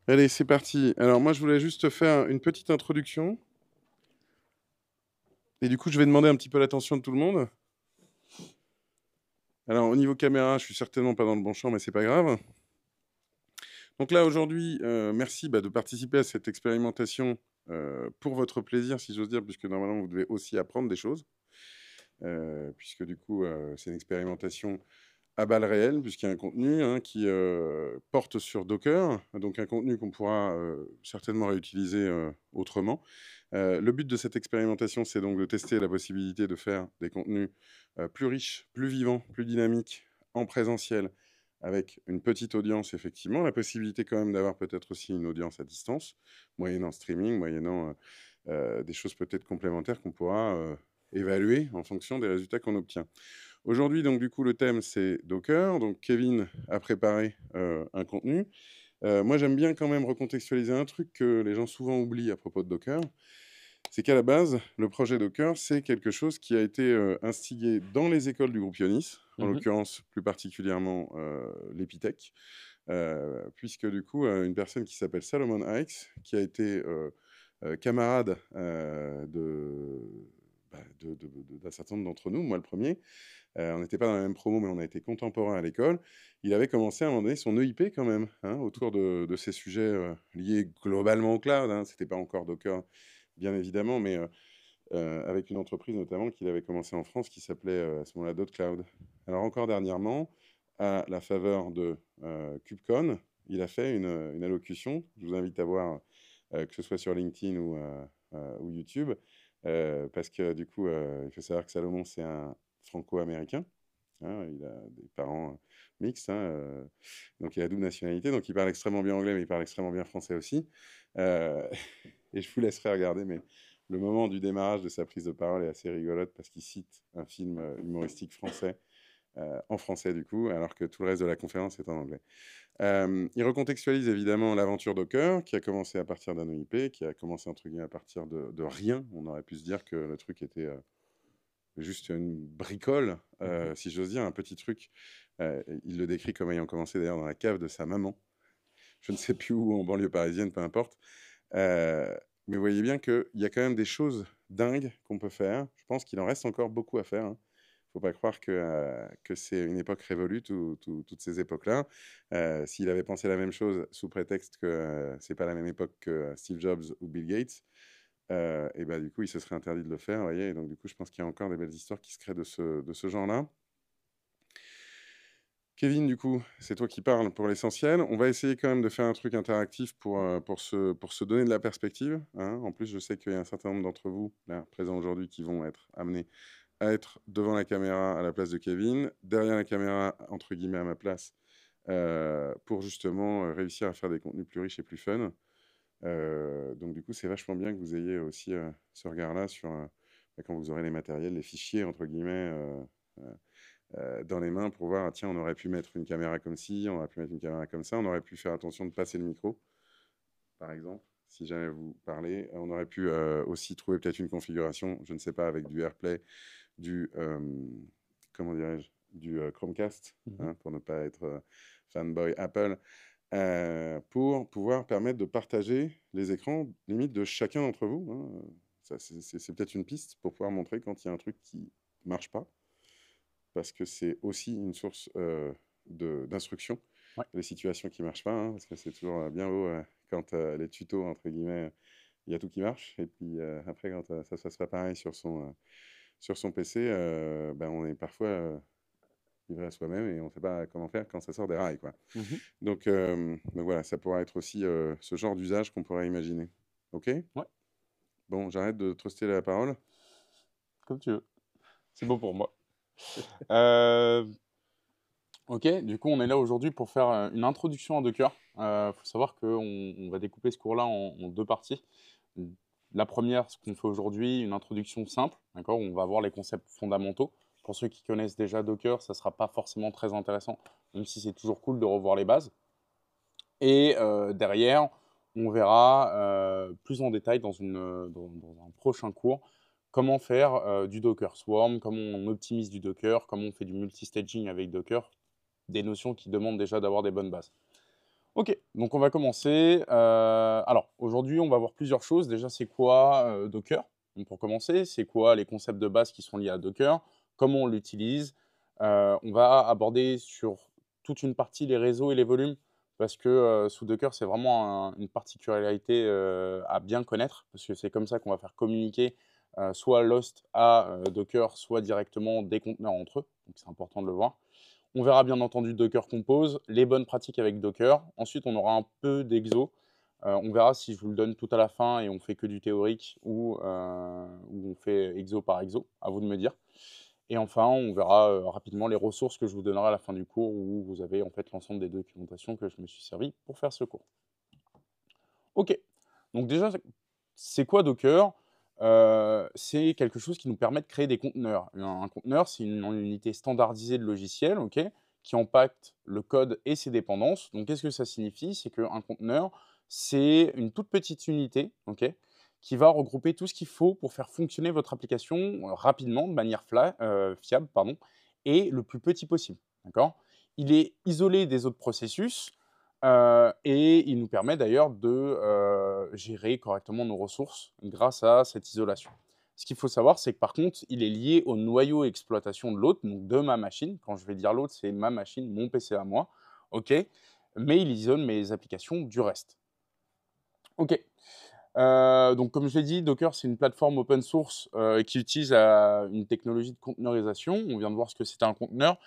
Allez, c'est parti. Alors moi, je voulais juste te faire une petite introduction. Et du coup, je vais demander un petit peu l'attention de tout le monde. Alors, au niveau caméra, je suis certainement pas dans le bon champ, mais c'est pas grave. Donc là, aujourd'hui, merci de participer à cette expérimentation pour votre plaisir, si j'ose dire, puisque normalement, vous devez aussi apprendre des choses. Puisque du coup, c'est une expérimentation à balles réelles, puisqu'il y a un contenu qui porte sur Docker, donc un contenu qu'on pourra certainement réutiliser autrement. Le but de cette expérimentation, c'est donc de tester la possibilité de faire des contenus plus riches, plus vivants, plus dynamiques, en présentiel, avec une petite audience, effectivement, la possibilité quand même d'avoir peut-être aussi une audience à distance, moyennant streaming, moyennant des choses peut-être complémentaires qu'on pourra évaluer en fonction des résultats qu'on obtient. Aujourd'hui, donc, du coup, le thème, c'est Docker. Donc, Kevin a préparé un contenu. Moi, j'aime bien quand même recontextualiser un truc que les gens souvent oublient à propos de Docker. C'est qu'à la base, le projet Docker, c'est quelque chose qui a été instigé dans les écoles du groupe Ionis, en l'occurrence plus particulièrement l'Epitech, puisque du coup, une personne qui s'appelle Salomon Hykes, qui a été camarade d'un certain nombre d'entre nous, moi le premier, on n'était pas dans la même promo, mais on a été contemporains à l'école. Il avait commencé à un moment donné son EIP quand même, autour de ces sujets liés globalement au cloud. Ce n'était pas encore Docker, bien évidemment, mais avec une entreprise notamment qu'il avait commencé en France qui s'appelait à ce moment-là .cloud. Alors encore dernièrement, à la faveur de KubeCon, il a fait une allocution. Je vous invite à voir, que ce soit sur LinkedIn ou YouTube, parce que du coup, il faut savoir que Salomon, c'est un franco-américain. Il a des parents mixtes, donc il a double nationalité, donc il parle extrêmement bien anglais, mais il parle extrêmement bien français aussi. Euh, et je vous laisserai regarder, mais le moment du démarrage de sa prise de parole est assez rigolote parce qu'il cite un film humoristique français, en français du coup, alors que tout le reste de la conférence est en anglais. Il recontextualise évidemment l'aventure Docker, qui a commencé à partir d'un EIP, qui a commencé entre guillemets à partir de rien. On aurait pu se dire que le truc était juste une bricole, si j'ose dire, un petit truc. Il le décrit comme ayant commencé d'ailleurs dans la cave de sa maman. Je ne sais plus où, en banlieue parisienne, peu importe. Mais vous voyez bien qu'il y a quand même des choses dingues qu'on peut faire. Je pense qu'il en reste encore beaucoup à faire. Il ne faut pas croire que c'est une époque révolue, toutes ces époques-là. S'il avait pensé la même chose sous prétexte que c'est pas la même époque que Steve Jobs ou Bill Gates, et bah, du coup, il se serait interdit de le faire, vous voyez. Et donc, du coup, je pense qu'il y a encore des belles histoires qui se créent de ce genre-là. Kevin, du coup, c'est toi qui parles pour l'essentiel. On va essayer quand même de faire un truc interactif pour se donner de la perspective. En plus, je sais qu'il y a un certain nombre d'entre vous, là, présents aujourd'hui, qui vont être amenés à être devant la caméra à la place de Kevin, derrière la caméra, entre guillemets, à ma place, pour justement réussir à faire des contenus plus riches et plus fun. Donc, du coup, c'est vachement bien que vous ayez aussi ce regard-là sur quand vous aurez les matériels, les fichiers, entre guillemets, dans les mains pour voir, ah, tiens, on aurait pu mettre une caméra comme ci, on aurait pu mettre une caméra comme ça, on aurait pu faire attention de passer le micro, par exemple, si jamais vous parlez. On aurait pu aussi trouver peut-être une configuration, je ne sais pas, avec du AirPlay, du, comment dirais-je, du Chromecast, pour ne pas être fanboy Apple, pour pouvoir permettre de partager les écrans, limite, de chacun d'entre vous. C'est peut-être une piste pour pouvoir montrer quand il y a un truc qui ne marche pas, parce que c'est aussi une source d'instruction, Ouais. les situations qui ne marchent pas, parce que c'est toujours bien beau quand les tutos, entre guillemets, il y a tout qui marche, et puis après, quand ça ne se passe pas pareil sur son PC, ben, on est parfois livré à soi-même et on ne sait pas comment faire quand ça sort des rails, quoi. Mhm. Donc voilà, ça pourra être aussi ce genre d'usage qu'on pourrait imaginer. OK? Ouais, Bon, j'arrête de truster la parole. comme tu veux. C'est beau pour moi. Euh, ok, du coup, on est là aujourd'hui pour faire une introduction à Docker. Il faut savoir qu'on va découper ce cours-là en deux parties. La première, ce qu'on fait aujourd'hui, une introduction simple, d'accord, où on va voir les concepts fondamentaux. Pour ceux qui connaissent déjà Docker, ça ne sera pas forcément très intéressant, même si c'est toujours cool de revoir les bases. Et derrière, on verra plus en détail dans un prochain cours comment faire du Docker Swarm, comment on optimise du Docker, comment on fait du multi-staging avec Docker, des notions qui demandent déjà d'avoir des bonnes bases. Ok, donc on va commencer. Alors, aujourd'hui, on va voir plusieurs choses. Déjà, c'est quoi Docker? Donc, pour commencer, c'est quoi les concepts de base qui sont liés à Docker? Comment on l'utilise? On va aborder sur toute une partie les réseaux et les volumes, parce que sous Docker, c'est vraiment une particularité à bien connaître, parce que c'est comme ça qu'on va faire communiquer soit Lost à Docker, soit directement des conteneurs entre eux. Donc, c'est important de le voir. On verra bien entendu Docker Compose, les bonnes pratiques avec Docker. Ensuite, on aura un peu d'exo. On verra si je vous le donne tout à la fin et on fait que du théorique ou on fait exo par exo. À vous de me dire. Et enfin, on verra rapidement les ressources que je vous donnerai à la fin du cours où vous avez en fait l'ensemble des documentations que je me suis servi pour faire ce cours. Ok. Donc déjà, c'est quoi Docker? C'est quelque chose qui nous permet de créer des conteneurs. Un conteneur, c'est une unité standardisée de logiciel, ok, qui impacte le code et ses dépendances. Donc, qu'est-ce que ça signifie? C'est qu'un conteneur, c'est une toute petite unité, ok, qui va regrouper tout ce qu'il faut pour faire fonctionner votre application rapidement, de manière fiable, pardon, et le plus petit possible. D'accord? Il est isolé des autres processus. Et il nous permet d'ailleurs de gérer correctement nos ressources grâce à cette isolation. Ce qu'il faut savoir, c'est que par contre, il est lié au noyau exploitation de l'autre, donc de ma machine. Quand je vais dire l'autre, c'est ma machine, mon PC à moi. OK. Mais il isole mes applications du reste. OK. Donc, comme je l'ai dit, Docker, c'est une plateforme open source qui utilise une technologie de conteneurisation. On vient de voir ce que c'était un conteneur.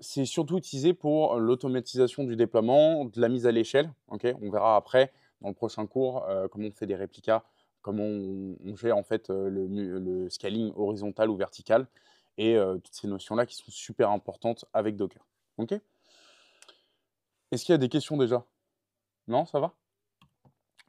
C'est surtout utilisé pour l'automatisation du déploiement, de la mise à l'échelle. Okay, on verra après, dans le prochain cours, comment on fait des réplicas, comment on gère en fait le scaling horizontal ou vertical, et toutes ces notions-là qui sont super importantes avec Docker. Okay. Est-ce qu'il y a des questions déjà? Non, ça va?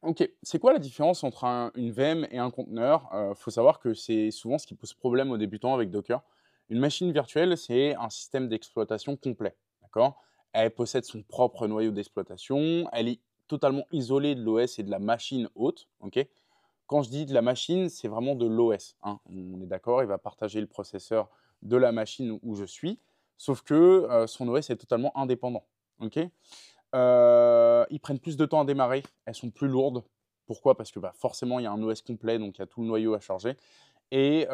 Ok, c'est quoi la différence entre une VM et un conteneur? Faut savoir que c'est souvent ce qui pose problème aux débutants avec Docker. Une machine virtuelle, c'est un système d'exploitation complet, d'accord? Elle possède son propre noyau d'exploitation, elle est totalement isolée de l'OS et de la machine hôte, ok? Quand je dis de la machine, c'est vraiment de l'OS, hein. On est d'accord, il va partager le processeur de la machine où je suis, sauf que son OS est totalement indépendant, ok? Ils prennent plus de temps à démarrer, elles sont plus lourdes. Pourquoi? Parce que, bah, forcément, il y a un OS complet, donc il y a tout le noyau à charger et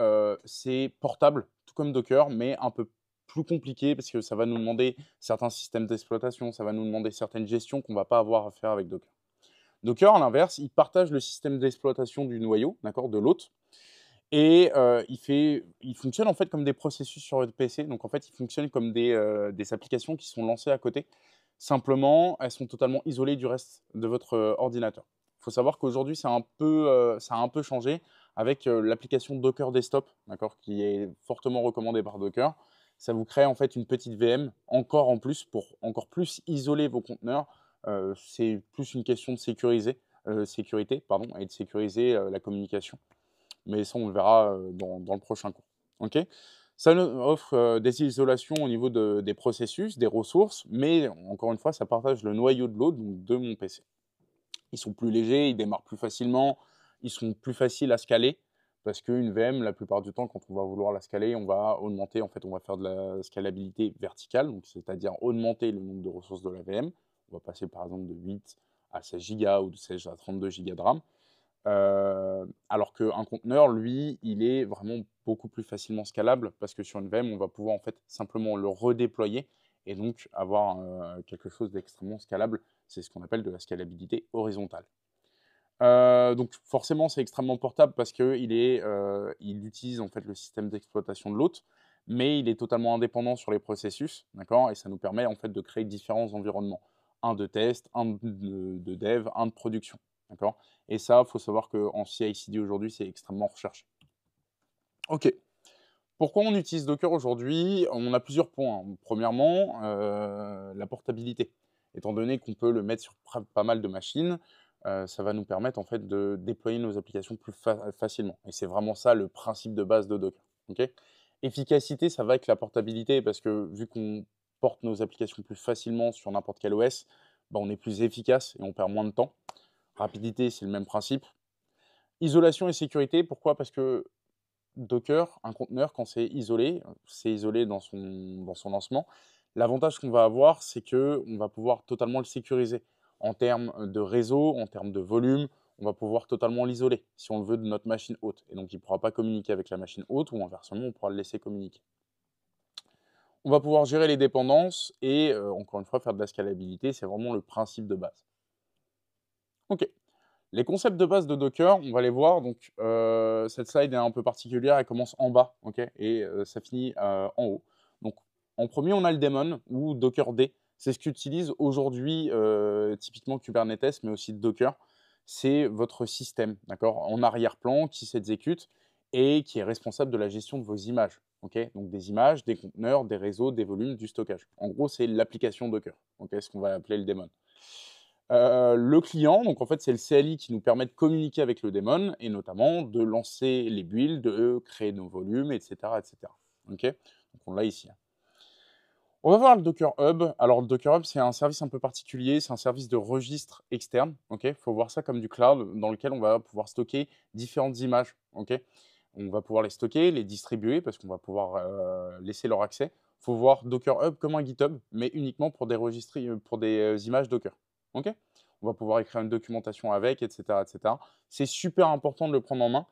c'est portable, tout comme Docker, mais un peu plus compliqué parce que ça va nous demander certains systèmes d'exploitation, ça va nous demander certaines gestions qu'on ne va pas avoir à faire avec Docker. Docker, à l'inverse, il partage le système d'exploitation du noyau, d'accord, de l'hôte et il fonctionne, en fait, comme des processus sur votre PC. Donc en fait, il fonctionne comme des applications qui sont lancées à côté. Simplement, elles sont totalement isolées du reste de votre ordinateur. Il faut savoir qu'aujourd'hui, ça a un peu changé avec l'application Docker Desktop, d'accord, qui est fortement recommandée par Docker. Ça vous crée en fait une petite VM encore en plus pour encore plus isoler vos conteneurs. C'est plus une question de sécurité pardon, et de sécuriser la communication. Mais ça, on le verra dans le prochain cours. Ok. Ça nous offre des isolations au niveau des processus, des ressources, mais encore une fois, ça partage le noyau de l'autre, donc de mon PC. Ils sont plus légers, ils démarrent plus facilement, ils sont plus faciles à scaler, parce qu'une VM, la plupart du temps, quand on va vouloir la scaler, on va augmenter, en fait, on va faire de la scalabilité verticale, donc c'est-à-dire augmenter le nombre de ressources de la VM. On va passer par exemple de 8 à 16 Go ou de 16 à 32 Go de RAM. Alors qu'un conteneur, lui, il est vraiment beaucoup plus facilement scalable parce que sur une VM, on va pouvoir en fait simplement le redéployer et donc avoir quelque chose d'extrêmement scalable. C'est ce qu'on appelle de la scalabilité horizontale. Donc forcément, c'est extrêmement portable parce il utilise en fait le système d'exploitation de l'hôte, mais il est totalement indépendant sur les processus, d'accord? Et ça nous permet en fait de créer différents environnements, un de test, un de dev, un de production, d'accord? Et ça, il faut savoir qu'en CI/CD aujourd'hui, c'est extrêmement recherché. Ok. Pourquoi on utilise Docker aujourd'hui? On a plusieurs points, hein. Premièrement, la portabilité. Étant donné qu'on peut le mettre sur pas mal de machines, ça va nous permettre en fait de déployer nos applications plus facilement. Et c'est vraiment ça le principe de base de Docker. Ok. Efficacité, ça va avec la portabilité parce que vu qu'on porte nos applications plus facilement sur n'importe quel OS, bah, on est plus efficace et on perd moins de temps. Rapidité, c'est le même principe. Isolation et sécurité, pourquoi? Parce que Docker, un conteneur, quand c'est isolé dans son lancement. L'avantage qu'on va avoir, c'est qu'on va pouvoir totalement le sécuriser. En termes de réseau, en termes de volume, on va pouvoir totalement l'isoler si on le veut de notre machine hôte. Et donc, il ne pourra pas communiquer avec la machine hôte ou inversement, on pourra le laisser communiquer. On va pouvoir gérer les dépendances et encore une fois, faire de la scalabilité. C'est vraiment le principe de base. OK. Les concepts de base de Docker, on va les voir. Donc, cette slide est un peu particulière. Elle commence en bas, OK, et ça finit en haut. Donc, en premier, on a le daemon ou Docker-D. C'est ce qu'utilise aujourd'hui typiquement Kubernetes, mais aussi Docker. C'est votre système, d'accord, en arrière-plan qui s'exécute et qui est responsable de la gestion de vos images. OK, donc des images, des conteneurs, des réseaux, des volumes, du stockage. En gros, c'est l'application Docker, OK, ce qu'on va appeler le daemon. Le client, donc en fait, c'est le CLI qui nous permet de communiquer avec le daemon et notamment de lancer les builds, de créer nos volumes, etc. etc. OK, donc on l'a ici. On va voir le Docker Hub. Alors, le Docker Hub, c'est un service un peu particulier. C'est un service de registre externe. OK, faut voir ça comme du cloud dans lequel on va pouvoir stocker différentes images. OK, on va pouvoir les stocker, les distribuer parce qu'on va pouvoir laisser leur accès. Il faut voir Docker Hub comme un GitHub, mais uniquement pour des registres, pour des images Docker. OK, on va pouvoir écrire une documentation avec, etc., etc. C'est super important de le prendre en main.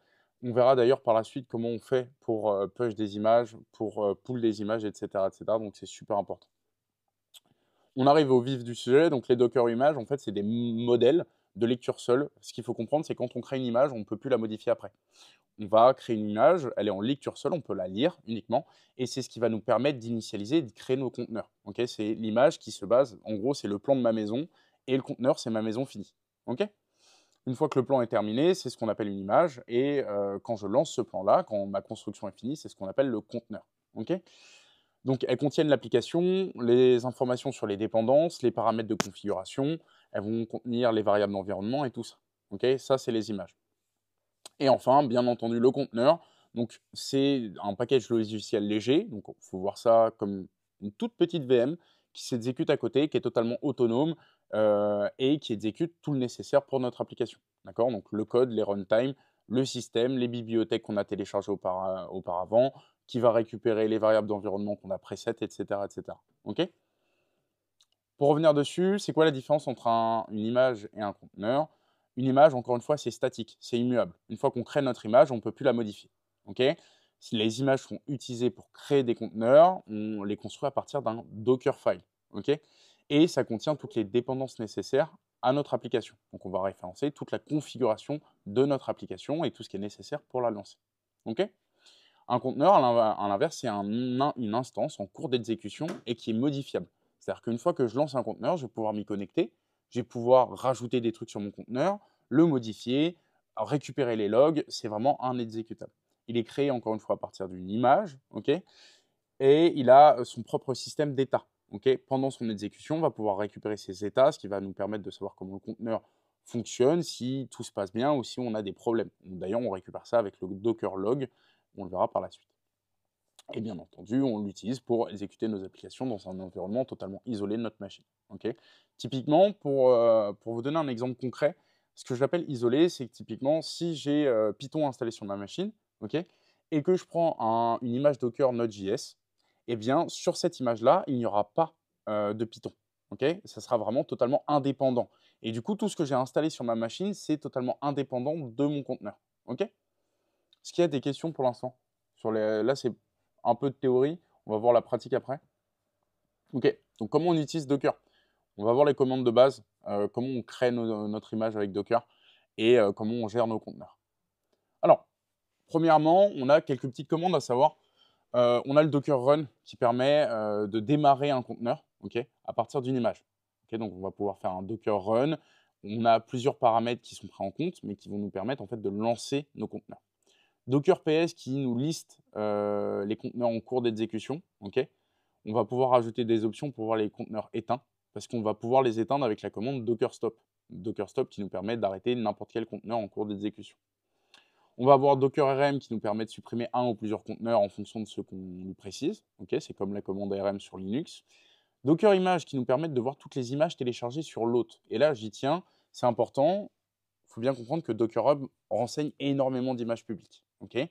On verra d'ailleurs par la suite comment on fait pour push des images, pour pull des images, etc., etc. Donc c'est super important. On arrive au vif du sujet. Donc les Docker images, en fait, c'est des modèles de lecture seule. Ce qu'il faut comprendre, c'est quand on crée une image, on ne peut plus la modifier après. On va créer une image, elle est en lecture seule, on peut la lire uniquement, et c'est ce qui va nous permettre d'initialiser et de créer nos conteneurs. Okay, c'est l'image qui se base, en gros, c'est le plan de ma maison, et le conteneur, c'est ma maison finie. Okay, une fois que le plan est terminé, c'est ce qu'on appelle une image, et quand je lance ce plan-là, quand ma construction est finie, c'est ce qu'on appelle le conteneur. Okay, donc, elles contiennent l'application, les informations sur les dépendances, les paramètres de configuration, elles vont contenir les variables d'environnement et tout ça. Okay, ça, c'est les images. Et enfin, bien entendu, le conteneur. Donc, c'est un package logiciel léger. Donc, il faut voir ça comme une toute petite VM qui s'exécute à côté, qui est totalement autonome et qui exécute tout le nécessaire pour notre application. D'accord, donc, le code, les runtime, le système, les bibliothèques qu'on a téléchargées auparavant, qui va récupérer les variables d'environnement qu'on a preset, etc., etc. OK, pour revenir dessus, c'est quoi la différence entre une image et un conteneur? Une image, encore une fois, c'est statique, c'est immuable. Une fois qu'on crée notre image, on ne peut plus la modifier. Okay, si les images sont utilisées pour créer des conteneurs, on les construit à partir d'un Dockerfile. Okay, et ça contient toutes les dépendances nécessaires à notre application. Donc, on va référencer toute la configuration de notre application et tout ce qui est nécessaire pour la lancer. Okay, un conteneur, à l'inverse, c'est une instance en cours d'exécution et qui est modifiable. C'est-à-dire qu'une fois que je lance un conteneur, je vais pouvoir m'y connecter, je vais pouvoir rajouter des trucs sur mon conteneur, le modifier, récupérer les logs. C'est vraiment un exécutable. Il est créé encore une fois à partir d'une image, okay, et il a son propre système d'état. Okay. Pendant son exécution, on va pouvoir récupérer ces états, ce qui va nous permettre de savoir comment le conteneur fonctionne, si tout se passe bien ou si on a des problèmes. D'ailleurs, on récupère ça avec le Docker log, on le verra par la suite. Et bien entendu, on l'utilise pour exécuter nos applications dans un environnement totalement isolé de notre machine. Okay, typiquement, pour vous donner un exemple concret, ce que j'appelle isolé, c'est que typiquement, si j'ai Python installé sur ma machine, okay, et que je prends une image Docker Node.js, eh bien, sur cette image-là, il n'y aura pas de Python. Okay, ça sera vraiment totalement indépendant. Et du coup, tout ce que j'ai installé sur ma machine, c'est totalement indépendant de mon conteneur. Okay, est-ce qu'il y a des questions pour l'instant là, c'est un peu de théorie. On va voir la pratique après. OK, donc comment on utilise Docker? On va voir les commandes de base, comment on crée notre image avec Docker et comment on gère nos conteneurs. Alors, premièrement, on a quelques petites commandes à savoir. On a le Docker Run qui permet de démarrer un conteneur, okay, à partir d'une image. Okay, donc, on va pouvoir faire un Docker Run. On a plusieurs paramètres qui sont pris en compte, mais qui vont nous permettre en fait, de lancer nos conteneurs. Docker PS qui nous liste les conteneurs en cours d'exécution. Okay, on va pouvoir ajouter des options pour voir les conteneurs éteints, parce qu'on va pouvoir les éteindre avec la commande Docker Stop. Docker Stop qui nous permet d'arrêter n'importe quel conteneur en cours d'exécution. On va avoir Docker RM qui nous permet de supprimer un ou plusieurs conteneurs en fonction de ce qu'on lui précise. Okay, c'est comme la commande RM sur Linux. Docker Image qui nous permet de voir toutes les images téléchargées sur l'hôte. Et là, j'y tiens, c'est important. Il faut bien comprendre que Docker Hub renseigne énormément d'images publiques. Okay,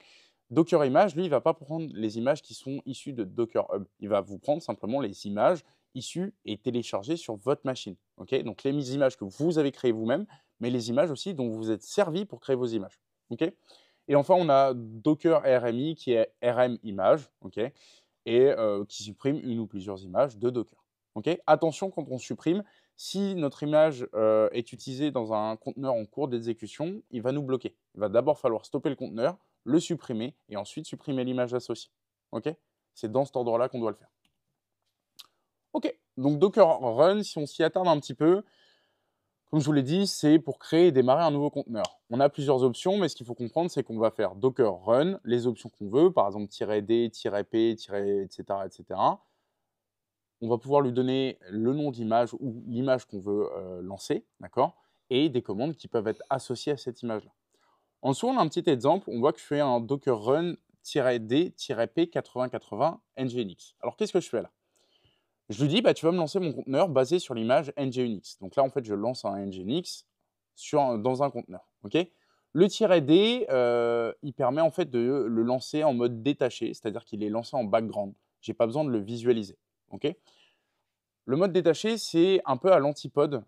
Docker Image, lui, il ne va pas prendre les images qui sont issues de Docker Hub. Il va vous prendre simplement les images issues et téléchargées sur votre machine. Ok, donc les images que vous avez créées vous-même, mais les images aussi dont vous vous êtes servi pour créer vos images. Ok, et enfin, on a Docker RMI qui est RM image, ok, et qui supprime une ou plusieurs images de Docker. Ok, attention quand on supprime, si notre image est utilisée dans un conteneur en cours d'exécution, il va nous bloquer. Il va d'abord falloir stopper le conteneur, le supprimer et ensuite supprimer l'image associée. Ok, c'est dans cet ordre-là qu'on doit le faire. Ok, donc Docker Run, si on s'y attarde un petit peu, comme je vous l'ai dit, c'est pour créer et démarrer un nouveau conteneur. On a plusieurs options, mais ce qu'il faut comprendre, c'est qu'on va faire Docker Run, les options qu'on veut, par exemple "-d", "-p", etc., etc. On va pouvoir lui donner le nom d'image ou l'image qu'on veut lancer, d'accord, et des commandes qui peuvent être associées à cette image-là. En dessous, on a un petit exemple. On voit que je fais un Docker Run-d-p 8080 nginx. Alors, qu'est-ce que je fais là? Je lui dis, bah, tu vas me lancer mon conteneur basé sur l'image nginx. Donc là, en fait, je lance un nginx dans un conteneur. Okay, le "-d", il permet en fait de le lancer en mode détaché, c'est-à-dire qu'il est lancé en background. Je n'ai pas besoin de le visualiser. Okay, le mode détaché, c'est un peu à l'antipode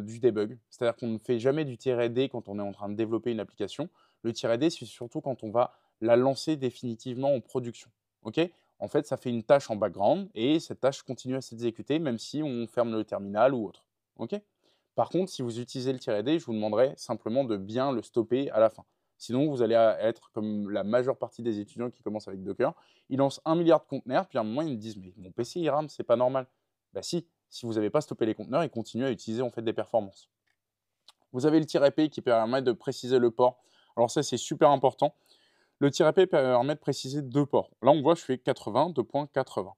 du debug. C'est-à-dire qu'on ne fait jamais du "-d" quand on est en train de développer une application. Le "-d", c'est surtout quand on va la lancer définitivement en production. Ok, en fait, ça fait une tâche en background et cette tâche continue à s'exécuter même si on ferme le terminal ou autre. Ok, par contre, si vous utilisez le "-d", je vous demanderai simplement de bien le stopper à la fin. Sinon, vous allez être comme la majeure partie des étudiants qui commencent avec Docker. Ils lancent 1 milliard de conteneurs, puis à un moment, ils me disent « Mais mon PC, il rame, c'est pas normal ». Bah si vous n'avez pas stoppé les conteneurs, ils continuent à utiliser en fait des performances. Vous avez le "-p" qui permet de préciser le port. Alors ça, c'est super important. Le "-p" permet de préciser 2 ports. Là, on voit, je fais 80, 2.80.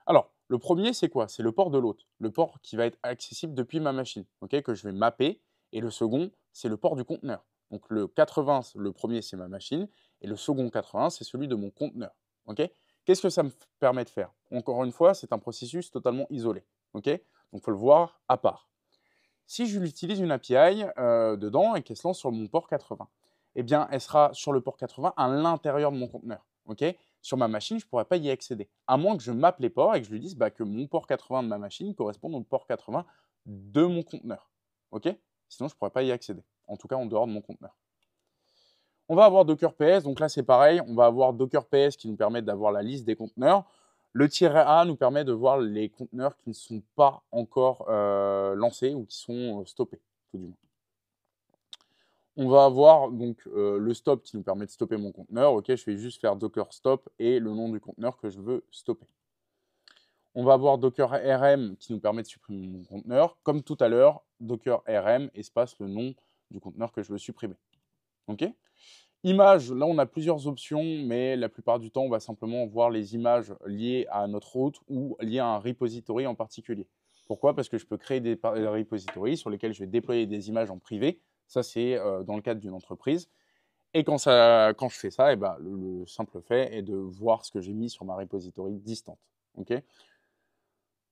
Alors, le premier, c'est quoi? C'est le port de l'hôte, le port qui va être accessible depuis ma machine, okay, que je vais mapper. Et le second, c'est le port du conteneur. Donc le 80, le premier, c'est ma machine. Et le second 80, c'est celui de mon conteneur. Okay, qu'est-ce que ça me permet de faire? Encore une fois, c'est un processus totalement isolé. Okay, donc il faut le voir à part. Si je utilise une API dedans et qu'elle se lance sur mon port 80, eh bien, elle sera sur le port 80 à l'intérieur de mon conteneur. Okay, sur ma machine, je ne pourrais pas y accéder. À moins que je mappe les ports et que je lui dise bah, que mon port 80 de ma machine correspond au port 80 de mon conteneur. Okay, sinon, je ne pourrais pas y accéder. En tout cas, en dehors de mon conteneur. On va avoir Docker PS. Donc là, c'est pareil. On va avoir Docker PS qui nous permet d'avoir la liste des conteneurs. Le "-a" nous permet de voir les conteneurs qui ne sont pas encore lancés ou qui sont stoppés, tout du moins. On va avoir donc le stop qui nous permet de stopper mon conteneur. Ok, je vais juste faire Docker stop et le nom du conteneur que je veux stopper. On va avoir Docker RM qui nous permet de supprimer mon conteneur. Comme tout à l'heure, Docker RM espace le nom du conteneur que je veux supprimer. Ok, images, là on a plusieurs options, mais la plupart du temps, on va simplement voir les images liées à notre route ou liées à un repository en particulier. Pourquoi? Parce que je peux créer des repositories sur lesquels je vais déployer des images en privé. Ça, c'est dans le cadre d'une entreprise. Et quand je fais ça, eh ben, le simple fait est de voir ce que j'ai mis sur ma repository distante. Okay,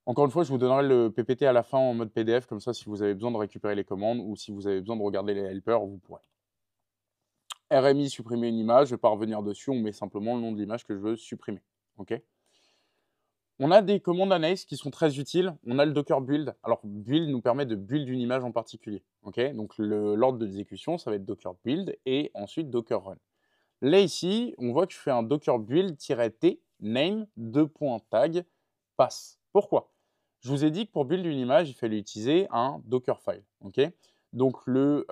encore une fois, je vous donnerai le PPT à la fin en mode PDF, comme ça, si vous avez besoin de récupérer les commandes ou si vous avez besoin de regarder les helpers, vous pourrez. RMI, supprimer une image, je ne vais pas revenir dessus, on met simplement le nom de l'image que je veux supprimer. Okay, on a des commandes annexes qui sont très utiles. On a le Docker build. Alors, build nous permet de build une image en particulier. Okay, donc, l'ordre d'exécution, ça va être Docker build et ensuite Docker run. Là, ici, on voit que je fais un Docker build-t name :tag pass. Pourquoi? Je vous ai dit que pour build une image, il fallait utiliser un Dockerfile. Okay, donc, le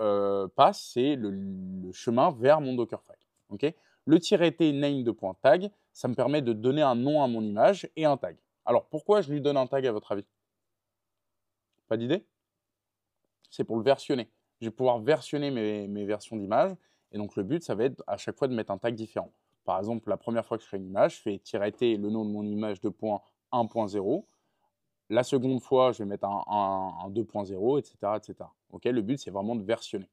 pass, c'est le chemin vers mon Dockerfile. Okay, le -t name :tag, ça me permet de donner un nom à mon image et un tag. Alors, pourquoi je lui donne un tag à votre avis? Pas d'idée? C'est pour le versionner. Je vais pouvoir versionner mes versions d'images. Et donc, le but, ça va être à chaque fois de mettre un tag différent. Par exemple, la première fois que je crée une image, je fais -t, le nom de mon image, 2.1.0. La seconde fois, je vais mettre un 2.0, etc., etc. Okay, le but, c'est vraiment de versionner.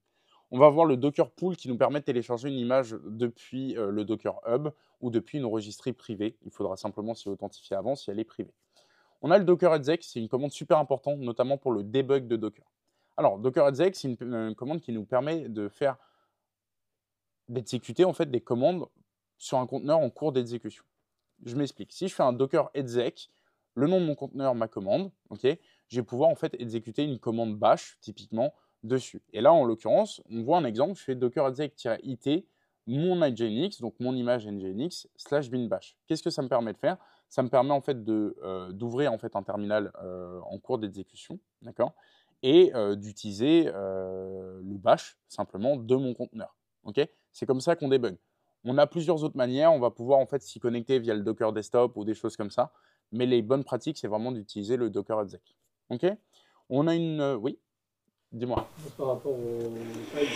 On va voir le Docker Pool qui nous permet de télécharger une image depuis le Docker Hub ou depuis une registrie privée. Il faudra simplement s'y authentifier avant si elle est privée. On a le Docker exec, c'est une commande super importante, notamment pour le debug de Docker. Alors, Docker exec, c'est une commande qui nous permet d'exécuter en fait des commandes sur un conteneur en cours d'exécution. Je m'explique. Si je fais un Docker exec, le nom de mon conteneur, ma commande, ok, je vais pouvoir en fait exécuter une commande bash typiquement dessus. Et là, en l'occurrence, on voit un exemple, je fais docker exec-it mon nginx, donc mon image nginx, /bin bash. Qu'est-ce que ça me permet de faire? Ça me permet en fait d'ouvrir en fait un terminal en cours d'exécution, d'accord, et d'utiliser le bash simplement de mon conteneur. Ok, c'est comme ça qu'on débug. On a plusieurs autres manières, on va pouvoir en fait s'y connecter via le Docker Desktop ou des choses comme ça, mais les bonnes pratiques, c'est vraiment d'utiliser le Docker exec. Ok, on a une... oui, dis-moi. Par rapport au file,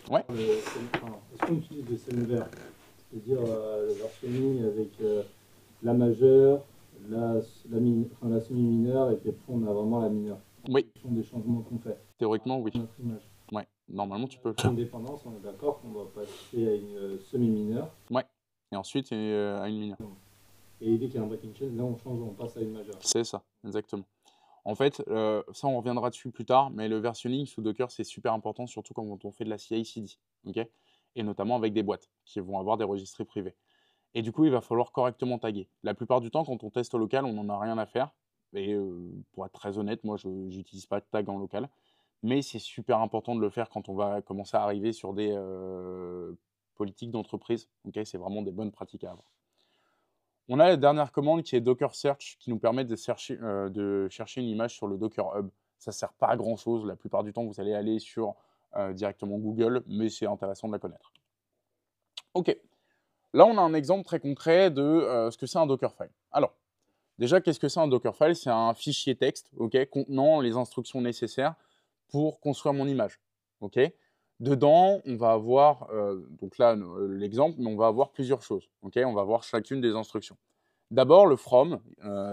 Ouais. est-ce qu'on utilise des semver, c'est-à-dire le versionning avec la majeure, la semi-mineure, et puis après on a vraiment la mineure. Oui. Ce sont des changements qu'on fait. Théoriquement, oui. Notre image. Ouais, normalement tu peux le Pour faire. une dépendance, on est d'accord qu'on doit passer à une semi-mineure. Ouais, et ensuite à une mineure. Et dès qu'il y a un breaking chain, là on change, on passe à une majeure. C'est ça, exactement. En fait, ça on reviendra dessus plus tard, mais le versionning sous Docker c'est super important, surtout quand on fait de la CI/CD, ok, et notamment avec des boîtes qui vont avoir des registres privés. Et du coup, il va falloir correctement taguer. La plupart du temps, quand on teste au local, on n'en a rien à faire. Et pour être très honnête, moi, je n'utilise pas de tag en local. Mais c'est super important de le faire quand on va commencer à arriver sur des politiques d'entreprise. Okay, c'est vraiment des bonnes pratiques à avoir. On a la dernière commande qui est Docker Search, qui nous permet de chercher une image sur le Docker Hub. Ça ne sert pas à grand-chose. La plupart du temps, vous allez aller sur directement Google, mais c'est intéressant de la connaître. OK. Là, on a un exemple très concret de ce que c'est un Dockerfile. Alors, déjà, qu'est-ce que c'est un Dockerfile? C'est un fichier texte, contenant les instructions nécessaires pour construire mon image. Dedans, on va avoir, donc là, l'exemple, mais on va avoir plusieurs choses. On va voir chacune des instructions. D'abord, le from,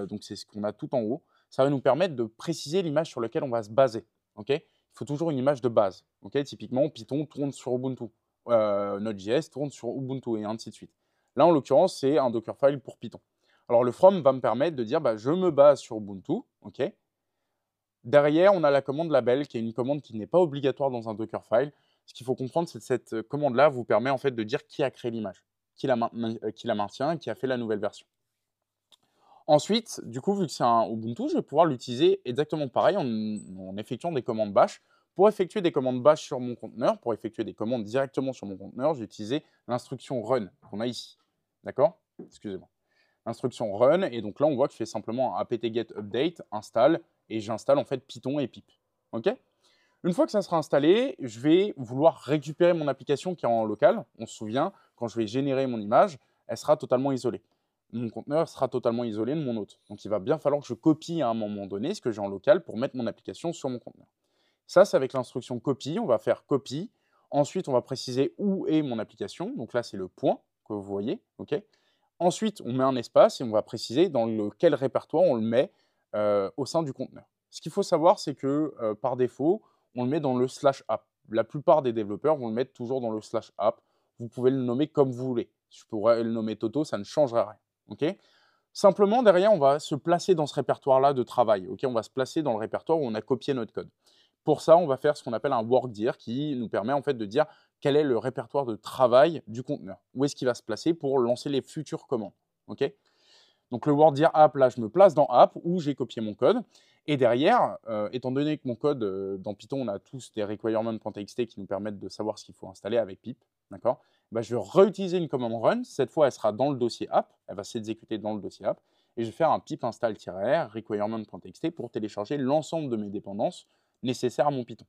donc c'est ce qu'on a tout en haut, ça va nous permettre de préciser l'image sur laquelle on va se baser. Il faut toujours une image de base. Typiquement, Python tourne sur Ubuntu. Node.js tourne sur Ubuntu et ainsi de suite. Là, en l'occurrence, c'est un Dockerfile pour Python. Alors, le from va me permettre de dire je me base sur Ubuntu. Derrière, on a la commande label, qui est une commande qui n'est pas obligatoire dans un Dockerfile. Ce qu'il faut comprendre, c'est que cette commande-là vous permet en fait de dire qui a créé l'image, qui la maintient, qui a fait la nouvelle version. Ensuite, du coup, vu que c'est un Ubuntu, je vais pouvoir l'utiliser exactement pareil en effectuant des commandes bash. Pour effectuer des commandes bash sur mon conteneur, pour effectuer des commandes directement sur mon conteneur, j'ai utilisé l'instruction run qu'on a ici. D'accord? Excusez-moi. L'instruction run, et donc là, on voit que je fais simplement un apt-get update, install, et j'installe en fait Python et pip. OK? Une fois que ça sera installé, je vais vouloir récupérer mon application qui est en local. On se souvient, quand je vais générer mon image, elle sera totalement isolée. Mon conteneur sera totalement isolé de mon hôte. Donc, il va bien falloir que je copie à un moment donné ce que j'ai en local pour mettre mon application sur mon conteneur. Ça, c'est avec l'instruction copy. On va faire copy. Ensuite, on va préciser où est mon application. Donc là, c'est le point que vous voyez. Ensuite, on met un espace et on va préciser dans quel répertoire on le met au sein du conteneur. Ce qu'il faut savoir, c'est que par défaut, on le met dans le /app. La plupart des développeurs vont le mettre toujours dans le /app. Vous pouvez le nommer comme vous voulez. Je pourrais le nommer Toto, ça ne changera rien. Simplement, derrière, on va se placer dans ce répertoire-là de travail. On va se placer dans le répertoire où on a copié notre code. Pour ça, on va faire ce qu'on appelle un workdir qui nous permet en fait de dire quel est le répertoire de travail du conteneur. Où est-ce qu'il va se placer pour lancer les futures commandes. Donc le workdir app, là, je me place dans app où j'ai copié mon code. Et derrière, étant donné que mon code, dans Python, on a tous des requirements.txt qui nous permettent de savoir ce qu'il faut installer avec pip, d'accord, je vais réutiliser une commande run. Cette fois, elle sera dans le dossier app. Elle va s'exécuter dans le dossier app. Et je vais faire un pip install-r requirement.txt pour télécharger l'ensemble de mes dépendances nécessaires à mon Python.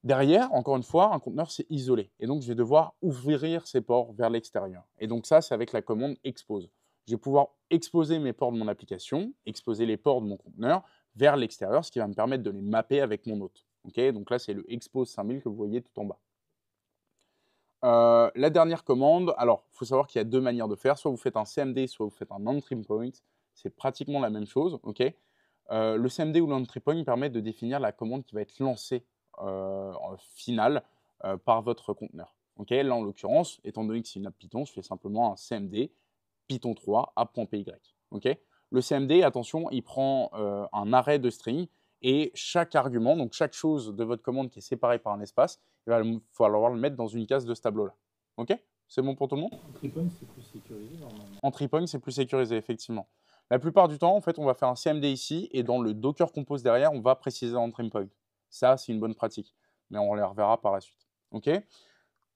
Derrière, encore une fois, un conteneur, c'est isolé. Et donc, je vais devoir ouvrir ces ports vers l'extérieur. Et donc, ça, c'est avec la commande expose. Je vais pouvoir exposer mes ports de mon application, exposer les ports de mon conteneur vers l'extérieur, ce qui va me permettre de les mapper avec mon hôte. Donc là, c'est le expose 5000 que vous voyez tout en bas. La dernière commande, alors, il faut savoir qu'il y a deux manières de faire. Soit vous faites un CMD, soit vous faites un entry point. C'est pratiquement la même chose. Le CMD ou l'entry point permet de définir la commande qui va être lancée en finale par votre conteneur. Là, en l'occurrence, étant donné que c'est une app Python, je fais simplement un CMD Python 3 app.py. Le CMD, attention, il prend un arrêt de string et chaque argument, donc chaque chose de votre commande qui est séparée par un espace, il va falloir le mettre dans une case de ce tableau-là. C'est bon pour tout le monde? Entry point, c'est plus sécurisé normalement. Entry point, c'est plus sécurisé, effectivement. La plupart du temps, en fait, on va faire un CMD ici et dans le Docker Compose derrière, on va préciser entry point. Ça, c'est une bonne pratique, mais on les reverra par la suite. OK?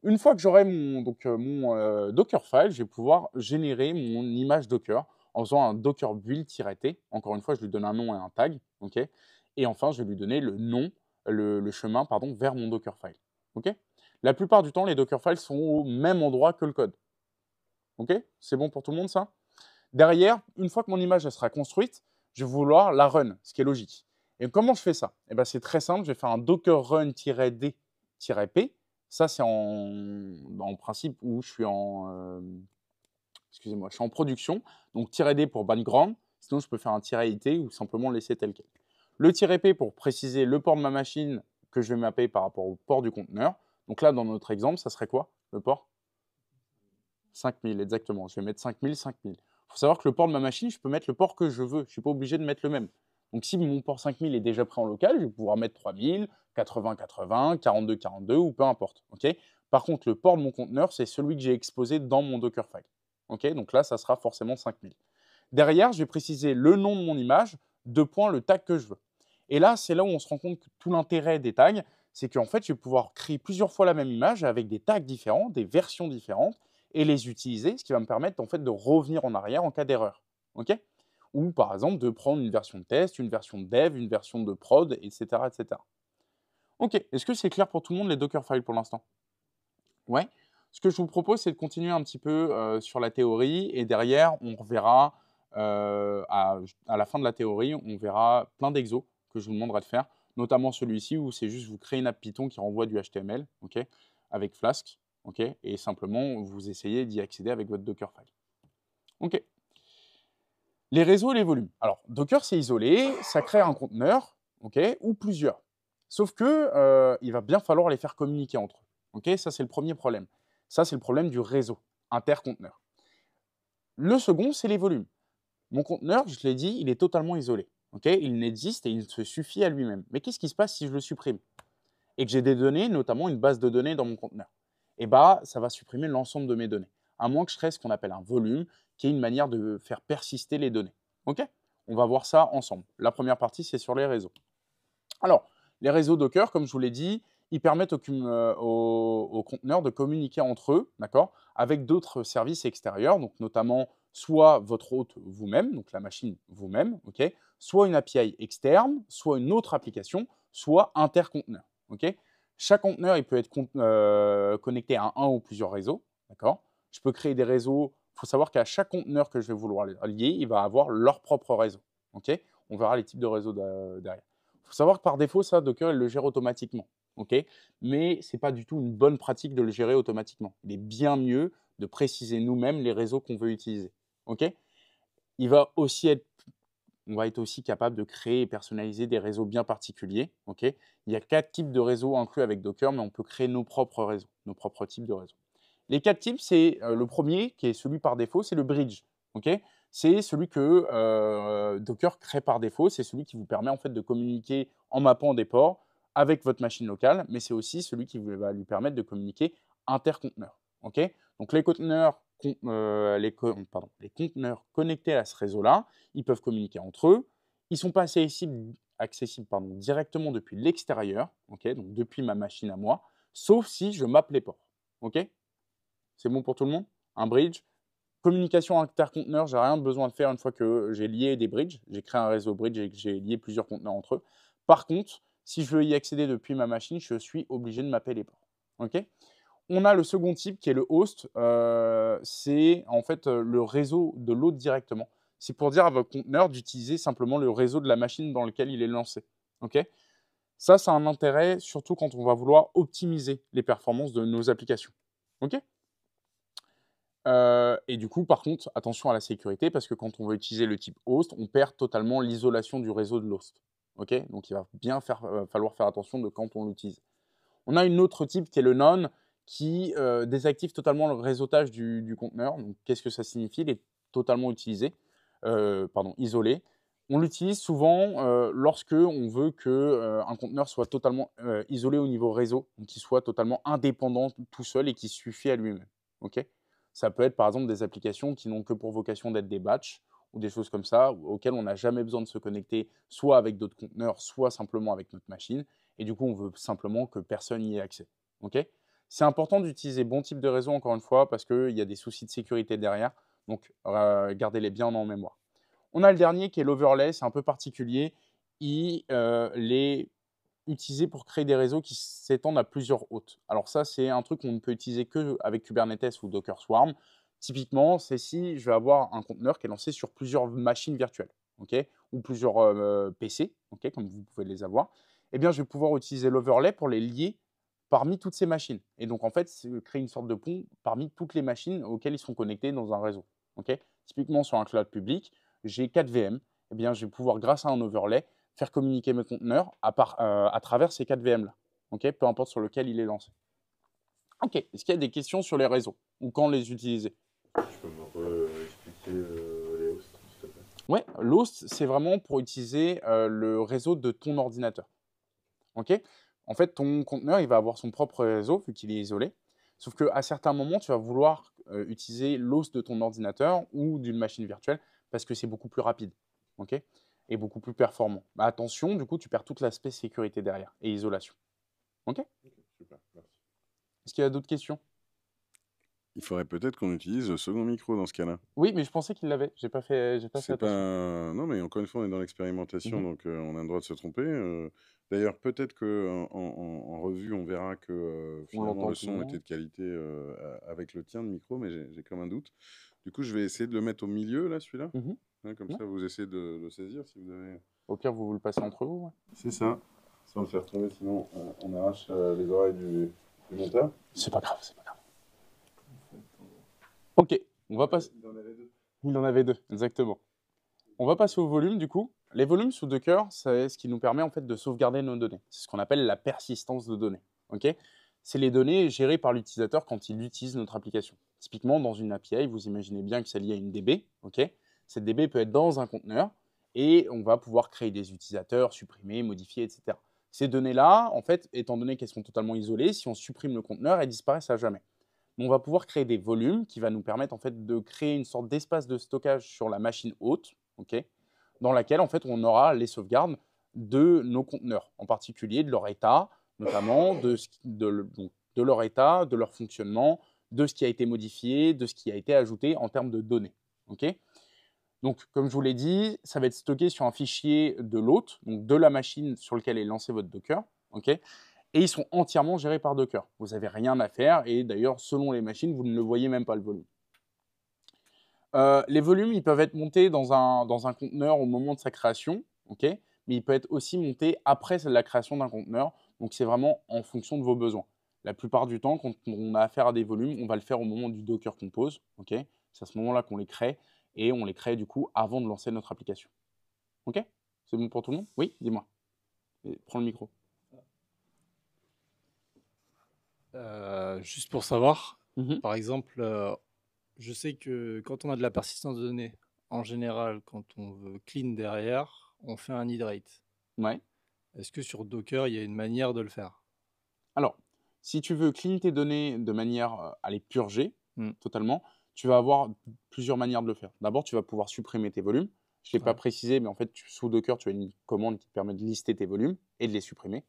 Une fois que j'aurai mon Dockerfile, je vais pouvoir générer mon image Docker en faisant un docker build-t. Encore une fois, je lui donne un nom et un tag. OK? Et enfin, je vais lui donner le nom, le chemin pardon, vers mon Dockerfile. OK? La plupart du temps, les Dockerfiles sont au même endroit que le code. OK? C'est bon pour tout le monde, ça? Derrière, une fois que mon image elle sera construite, je vais vouloir la run, ce qui est logique. Et comment je fais ça? Eh ben, c'est très simple, je vais faire un docker run-d-p. Ça, c'est en principe où je suis excusez-moi, je suis en production. Donc, -d pour background. Sinon, je peux faire un -it ou simplement le laisser tel quel. Le -p pour préciser le port de ma machine que je vais mapper par rapport au port du conteneur. Donc là, dans notre exemple, ça serait quoi, le port? 5000, exactement. Je vais mettre 5000, 5000. Il faut savoir que le port de ma machine, je peux mettre le port que je veux. Je ne suis pas obligé de mettre le même. Donc, si mon port 5000 est déjà prêt en local, je vais pouvoir mettre 3000, 80, 80, 42, 42 ou peu importe. Okay. Par contre, le port de mon conteneur, c'est celui que j'ai exposé dans mon Dockerfile. Okay. Donc là, ça sera forcément 5000. Derrière, je vais préciser le nom de mon image, le tag que je veux. Et là, c'est là où on se rend compte que tout l'intérêt des tags, c'est qu'en fait, je vais pouvoir créer plusieurs fois la même image avec des tags différents, des versions différentes, et les utiliser, ce qui va me permettre en fait de revenir en arrière en cas d'erreur. Okay, ou par exemple de prendre une version de test, une version de dev, une version de prod, etc. etc. Ok, est-ce que c'est clair pour tout le monde les Dockerfiles pour l'instant? Ouais. Ce que je vous propose, c'est de continuer un petit peu sur la théorie et derrière, on reverra à la fin de la théorie, on verra plein d'exos que je vous demanderai de faire, notamment celui-ci où c'est juste vous créez une app Python qui renvoie du HTML, ok, avec Flask, ok, et simplement vous essayez d'y accéder avec votre Dockerfile. Ok. Les réseaux et les volumes. Alors, Docker, c'est isolé, ça crée un conteneur, ok, ou plusieurs. Sauf que il va bien falloir les faire communiquer entre eux. Ok, ça, c'est le premier problème. Ça, c'est le problème du réseau interconteneur. Le second, c'est les volumes. Mon conteneur, je l'ai dit, il est totalement isolé. Okay, il n'existe et il se suffit à lui-même. Mais qu'est-ce qui se passe si je le supprime et que j'ai des données, notamment une base de données dans mon conteneur? Eh bien, ça va supprimer l'ensemble de mes données, à moins que je crée ce qu'on appelle un volume, qui est une manière de faire persister les données. Ok, on va voir ça ensemble. La première partie, c'est sur les réseaux. Alors, les réseaux Docker, comme je vous l'ai dit, ils permettent aux conteneurs de communiquer entre eux, d'accord, avec d'autres services extérieurs, donc notamment soit votre hôte vous-même, donc la machine vous-même, ok, soit une API externe, soit une autre application, soit interconteneur. Ok. Chaque conteneur il peut être connecté à un ou plusieurs réseaux, d'accord. Je peux créer des réseaux. Il faut savoir qu'à chaque conteneur que je vais vouloir lier, il va avoir leur propre réseau. Ok. On verra les types de réseaux derrière. Il faut savoir que par défaut, ça, Docker, il le gère automatiquement. Okay, mais ce n'est pas du tout une bonne pratique de le gérer automatiquement. Il est bien mieux de préciser nous-mêmes les réseaux qu'on veut utiliser. Okay, on va être aussi capable de créer et personnaliser des réseaux bien particuliers. Okay, il y a 4 types de réseaux inclus avec Docker, mais on peut créer nos propres réseaux, nos propres types de réseaux. Les 4 types, c'est le premier, qui est celui par défaut, c'est le bridge. Okay, c'est celui que Docker crée par défaut, c'est celui qui vous permet en fait de communiquer en mappant des ports avec votre machine locale, mais c'est aussi celui qui va lui permettre de communiquer interconteneur. Okay, donc les conteneurs connectés à ce réseau-là, ils peuvent communiquer entre eux. Ils ne sont pas accessibles directement depuis l'extérieur, okay, donc depuis ma machine à moi, sauf si je mappe les ports. Okay, c'est bon pour tout le monde? Un bridge. Communication interconteneur, je n'ai rien besoin de faire une fois que j'ai lié des bridges. J'ai créé un réseau bridge et que j'ai lié plusieurs conteneurs entre eux. Par contre, si je veux y accéder depuis ma machine, je suis obligé de mapper les ports. Okay, on a le second type qui est le host. C'est en fait le réseau de l'hôte directement. C'est pour dire à votre conteneur d'utiliser simplement le réseau de la machine dans lequel il est lancé. Okay, ça a un intérêt surtout quand on va vouloir optimiser les performances de nos applications. Okay, et du coup, par contre, attention à la sécurité parce que quand on veut utiliser le type host, on perd totalement l'isolation du réseau de l'host. Okay, donc il va bien falloir faire attention de quand on l'utilise. On a une autre type qui est le none qui désactive totalement le réseautage du conteneur. Donc, qu'est-ce que ça signifie? Il est totalement isolé. On l'utilise souvent lorsque on veut qu'un conteneur soit totalement isolé au niveau réseau, donc qu'il soit totalement indépendant tout seul et qui suffit à lui-même. Okay, ça peut être par exemple des applications qui n'ont que pour vocation d'être des batchs ou des choses comme ça, auxquelles on n'a jamais besoin de se connecter, soit avec d'autres conteneurs, soit simplement avec notre machine. Et du coup, on veut simplement que personne n'y ait accès. OK? C'est important d'utiliser bon type de réseau, encore une fois, parce qu'il y a des soucis de sécurité derrière. Donc, gardez-les bien en mémoire. On a le dernier qui est l'overlay, c'est un peu particulier. Il est utilisé pour créer des réseaux qui s'étendent à plusieurs hôtes. Alors ça, c'est un truc qu'on ne peut utiliser qu'avec Kubernetes ou Docker Swarm. Typiquement, c'est si je vais avoir un conteneur qui est lancé sur plusieurs machines virtuelles, ok, ou plusieurs PC, ok, comme vous pouvez les avoir. Eh bien, je vais pouvoir utiliser l'overlay pour les lier parmi toutes ces machines. Et donc, en fait, c'est créer une sorte de pont parmi toutes les machines auxquelles ils sont connectés dans un réseau. Ok. Typiquement, sur un cloud public, j'ai 4 VM. Eh bien, je vais pouvoir, grâce à un overlay, faire communiquer mes conteneurs à travers ces 4 VM-là. Ok, peu importe sur lequel il est lancé. Ok, est-ce qu'il y a des questions sur les réseaux ou quand les utiliser? Tu peux me expliquer les hosts, s'il te plaît? Ouais, l'host, c'est vraiment pour utiliser le réseau de ton ordinateur. Ok. En fait, ton conteneur, il va avoir son propre réseau vu qu'il est isolé. Sauf qu'à certains moments, tu vas vouloir utiliser l'host de ton ordinateur ou d'une machine virtuelle parce que c'est beaucoup plus rapide, ok, et beaucoup plus performant. Bah, attention, du coup, tu perds tout l'aspect sécurité derrière et isolation. Ok. Ok, super, merci. Est-ce qu'il y a d'autres questions? Il faudrait peut-être qu'on utilise le second micro dans ce cas-là. Oui, mais je pensais qu'il l'avait. J'ai pas fait C'est attention. pas... Non, mais encore une fois, on est dans l'expérimentation, Mhm. donc on a le droit de se tromper. D'ailleurs, peut-être qu'en revue, on verra que On finalement l'entend le plus ou son moins. était de qualité avec le tien de micro, mais j'ai comme un doute. Du coup, je vais essayer de le mettre au milieu, là, celui-là. Mhm. Hein, comme Ouais. ça, vous essayez de le saisir si vous avez... Au pire, vous le passez entre vous. Ouais. C'est ça. Sans le faire tomber, sinon on arrache les oreilles du monteur. C'est pas grave, c'est pas grave. Ok, on va passer. Il en avait deux. Il en avait deux, exactement. On va passer au volume du coup. Les volumes sous Docker, c'est ce qui nous permet en fait de sauvegarder nos données. C'est ce qu'on appelle la persistance de données. Ok. C'est les données gérées par l'utilisateur quand il utilise notre application. Typiquement, dans une API, vous imaginez bien que c'est lié à une DB. Ok. Cette DB peut être dans un conteneur et on va pouvoir créer des utilisateurs, supprimer, modifier, etc. Ces données-là, en fait, étant donné qu'elles sont totalement isolées, si on supprime le conteneur, elles disparaissent à jamais. On va pouvoir créer des volumes qui va nous permettre en fait de créer une sorte d'espace de stockage sur la machine hôte, ok, dans laquelle en fait on aura les sauvegardes de nos conteneurs, en particulier de leur état, notamment de leur état, de leur fonctionnement, de ce qui a été modifié, de ce qui a été ajouté en termes de données. Okay. Donc, comme je vous l'ai dit, ça va être stocké sur un fichier de l'hôte, donc de la machine sur laquelle est lancé votre Docker. Okay. Et ils sont entièrement gérés par Docker. Vous n'avez rien à faire et d'ailleurs, selon les machines, vous ne le voyez même pas le volume. Les volumes, ils peuvent être montés dans un conteneur au moment de sa création, okay, mais il peut être aussi monté après la création d'un conteneur. Donc, c'est vraiment en fonction de vos besoins. La plupart du temps, quand on a affaire à des volumes, on va le faire au moment du Docker Compose. Okay. C'est à ce moment-là qu'on les crée et on les crée du coup avant de lancer notre application. Ok. C'est bon pour tout le monde? Oui, dis-moi. Prends le micro. Juste pour savoir, Mhm. par exemple, je sais que quand on a de la persistance de données, en général, quand on veut clean derrière, on fait un hydrate. Ouais. Est-ce que sur Docker, il y a une manière de le faire? Alors, si tu veux clean tes données de manière à les purger Hmm. totalement, tu vas avoir plusieurs manières de le faire. D'abord, tu vas pouvoir supprimer tes volumes. Je ne l'ai pas Ouais. précisé, mais en fait, sous Docker, tu as une commande qui te permet de lister tes volumes et de les supprimer.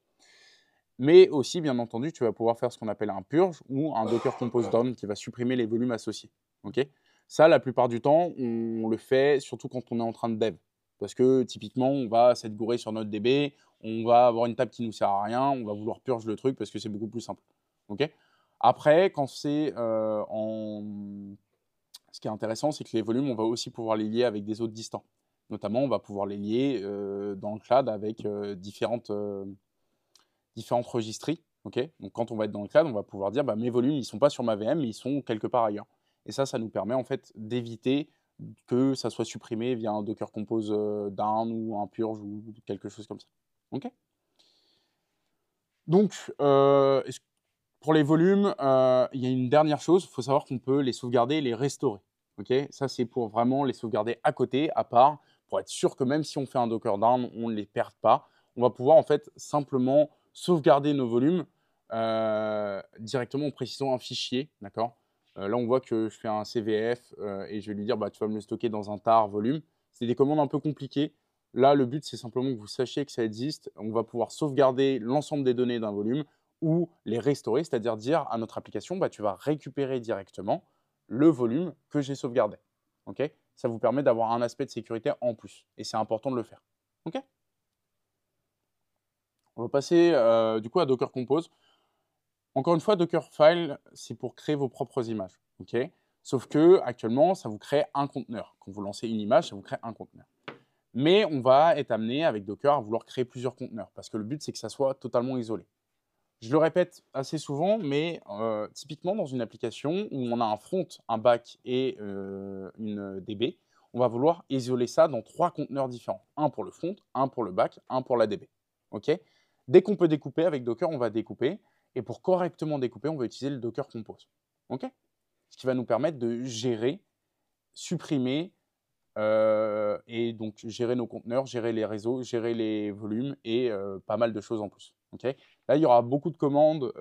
Mais aussi, bien entendu, tu vas pouvoir faire ce qu'on appelle un purge ou un Docker Compose Down qui va supprimer les volumes associés. Okay. Ça, la plupart du temps, on le fait surtout quand on est en train de dev. Parce que typiquement, on va s'être gouré sur notre DB, on va avoir une table qui ne nous sert à rien, on va vouloir purge le truc parce que c'est beaucoup plus simple. Okay. Après, quand c'est Ce qui est intéressant, c'est que les volumes, on va aussi pouvoir les lier avec des autres distants. Notamment, on va pouvoir les lier dans le cloud avec différentes registries. Okay. Donc, quand on va être dans le cloud, on va pouvoir dire mes volumes, ils ne sont pas sur ma VM, mais ils sont quelque part ailleurs. Et ça nous permet en fait d'éviter que ça soit supprimé via un Docker Compose down ou un purge ou quelque chose comme ça. Okay. Donc, pour les volumes, il y a une dernière chose, il faut savoir qu'on peut les sauvegarder et les restaurer. Okay. Ça, c'est pour vraiment les sauvegarder à côté, à part, pour être sûr que même si on fait un Docker down, on ne les perde pas. On va pouvoir en fait simplement sauvegarder nos volumes directement en précisant un fichier, d'accord, Là, on voit que je fais un CVF et je vais lui dire bah, tu vas me le stocker dans un tar volume. C'est des commandes un peu compliquées. Là, le but, c'est simplement que vous sachiez que ça existe. On va pouvoir sauvegarder l'ensemble des données d'un volume ou les restaurer, c'est-à-dire dire à notre application bah, tu vas récupérer directement le volume que j'ai sauvegardé. Okay, ça vous permet d'avoir un aspect de sécurité en plus et c'est important de le faire. Okay, on va passer du coup à Docker Compose. Encore une fois, Dockerfile, c'est pour créer vos propres images. Okay, sauf que actuellement, ça vous crée un conteneur. Quand vous lancez une image, ça vous crée un conteneur. Mais on va être amené avec Docker à vouloir créer plusieurs conteneurs parce que le but, c'est que ça soit totalement isolé. Je le répète assez souvent, mais typiquement dans une application où on a un front, un back et une DB, on va vouloir isoler ça dans 3 conteneurs différents. Un pour le front, un pour le back, un pour la DB. Okay, dès qu'on peut découper avec Docker, on va découper. Et pour correctement découper, on va utiliser le Docker Compose. Okay, ce qui va nous permettre de gérer, supprimer et donc gérer nos conteneurs, gérer les réseaux, gérer les volumes et pas mal de choses en plus. Okay, là, il y aura beaucoup de commandes,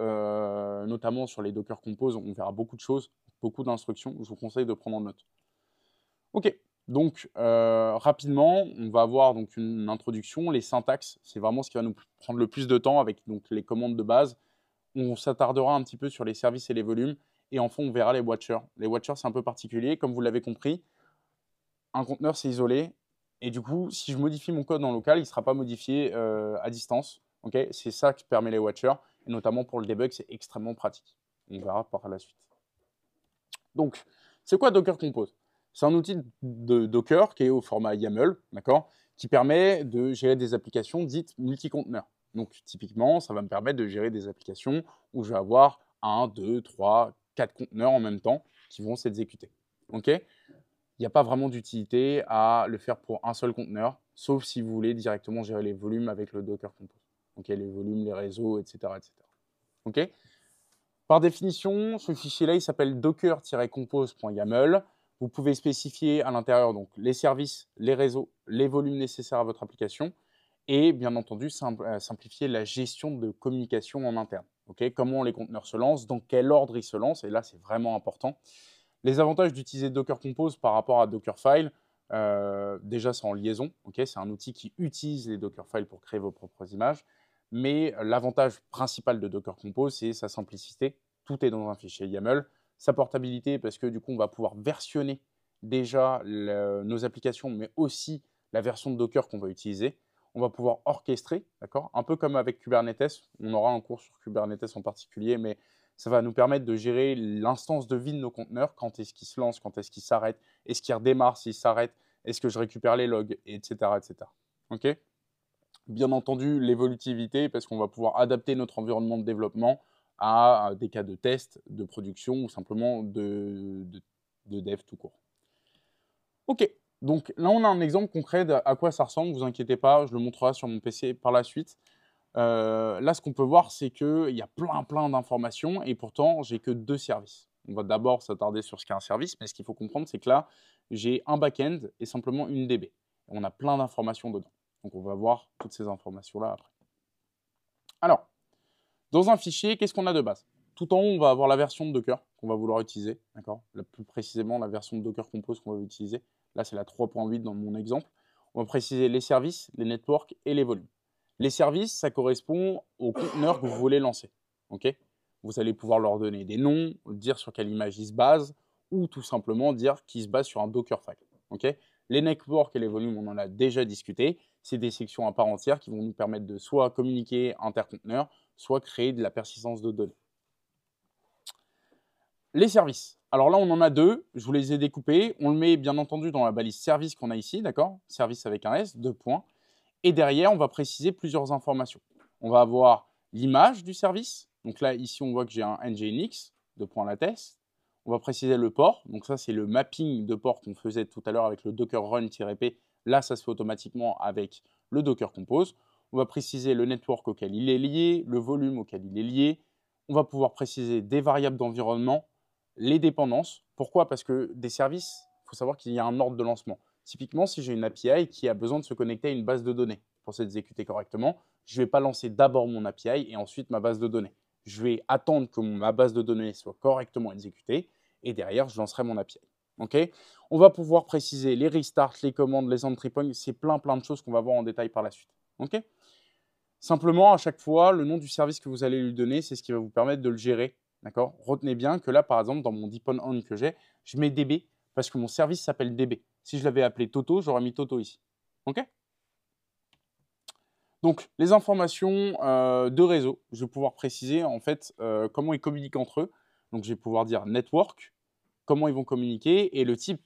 notamment sur les Docker Compose, on verra beaucoup de choses, beaucoup d'instructions. Je vous conseille de prendre en note. Ok, donc rapidement, on va avoir donc une introduction. Les syntaxes, c'est vraiment ce qui va nous prendre le plus de temps avec donc, les commandes de base. On s'attardera un petit peu sur les services et les volumes. Et enfin, on verra les watchers. Les watchers, c'est un peu particulier. Comme vous l'avez compris, un conteneur, c'est isolé. Et du coup, si je modifie mon code en local, il ne sera pas modifié à distance. Okay, c'est ça qui permet les watchers. Et notamment pour le debug, c'est extrêmement pratique. On verra par la suite. Donc, c'est quoi Docker Compose? C'est un outil de Docker qui est au format YAML, d'accord, qui permet de gérer des applications dites multi-conteneurs. Donc, typiquement, ça va me permettre de gérer des applications où je vais avoir 1, 2, 3, 4 conteneurs en même temps qui vont s'exécuter. Okay, il n'y a pas vraiment d'utilité à le faire pour un seul conteneur, sauf si vous voulez directement gérer les volumes avec le Docker Compose. Okay, les volumes, les réseaux, etc. etc. Okay, par définition, ce fichier-là, il s'appelle docker-compose.yaml. Vous pouvez spécifier à l'intérieur donc les services, les réseaux, les volumes nécessaires à votre application et bien entendu simplifier la gestion de communication en interne. Okay, comment les conteneurs se lancent, dans quel ordre ils se lancent, et là c'est vraiment important. Les avantages d'utiliser Docker Compose par rapport à Dockerfile, déjà c'est en liaison, okay, c'est un outil qui utilise les Dockerfiles pour créer vos propres images, mais l'avantage principal de Docker Compose, c'est sa simplicité, tout est dans un fichier YAML, sa portabilité parce que du coup on va pouvoir versionner déjà nos applications, mais aussi la version de Docker qu'on va utiliser. On va pouvoir orchestrer, d'accord, un peu comme avec Kubernetes. On aura un cours sur Kubernetes en particulier, mais ça va nous permettre de gérer l'instance de vie de nos conteneurs. Quand est-ce qu'ils se lancent, quand est-ce qu'ils s'arrêtent, est-ce qu'ils redémarrent s'ils s'arrêtent, est-ce que je récupère les logs, etc. etc. Okay, bien entendu, l'évolutivité, parce qu'on va pouvoir adapter notre environnement de développement à des cas de test, de production ou simplement de dev tout court. Ok, donc là on a un exemple concret de à quoi ça ressemble, ne vous inquiétez pas, je le montrerai sur mon PC par la suite. Là ce qu'on peut voir c'est qu'il y a plein d'informations et pourtant j'ai que 2 services. On va d'abord s'attarder sur ce qu'est un service, mais ce qu'il faut comprendre c'est que là j'ai un back-end et simplement une DB. On a plein d'informations dedans. Donc on va voir toutes ces informations-là après. Alors, dans un fichier, qu'est-ce qu'on a de base? Tout en haut, on va avoir la version de Docker qu'on va vouloir utiliser, d'accord? Plus précisément, la version de Docker Compose qu'on va utiliser. Là, c'est la 3.8 dans mon exemple. On va préciser les services, les networks et les volumes. Les services, ça correspond aux conteneurs que vous voulez lancer. Okay, vous allez pouvoir leur donner des noms, dire sur quelle image ils se basent, ou tout simplement dire qu'ils se basent sur un Dockerfile. Okay, les networks et les volumes, on en a déjà discuté. C'est des sections à part entière qui vont nous permettre de soit communiquer interconteneurs, soit créer de la persistance de données. Les services. Alors là, on en a 2. Je vous les ai découpés. On le met bien entendu dans la balise service qu'on a ici, d'accord? Service avec un S, 2 points. Et derrière, on va préciser plusieurs informations. On va avoir l'image du service. Donc là, ici, on voit que j'ai un nginx, 2 points latest. On va préciser le port. Donc ça, c'est le mapping de port qu'on faisait tout à l'heure avec le docker run-p. Là, ça se fait automatiquement avec le Docker Compose. On va préciser le network auquel il est lié, le volume auquel il est lié. On va pouvoir préciser des variables d'environnement, les dépendances. Pourquoi? Parce que des services, il faut savoir qu'il y a un ordre de lancement. Typiquement, si j'ai une API qui a besoin de se connecter à une base de données pour s'exécuter correctement, je ne vais pas lancer d'abord mon API et ensuite ma base de données. Je vais attendre que ma base de données soit correctement exécutée et derrière, je lancerai mon API. Okay, on va pouvoir préciser les restarts, les commandes, les entry points, c'est plein de choses qu'on va voir en détail par la suite. Okay, simplement, à chaque fois, le nom du service que vous allez lui donner, c'est ce qui va vous permettre de le gérer. D'accord, retenez bien que là, par exemple, dans mon depend on que j'ai, je mets DB parce que mon service s'appelle DB. Si je l'avais appelé Toto, j'aurais mis Toto ici. OK? Donc, les informations de réseau, je vais pouvoir préciser en fait comment ils communiquent entre eux. Donc, je vais pouvoir dire network, comment ils vont communiquer et le type,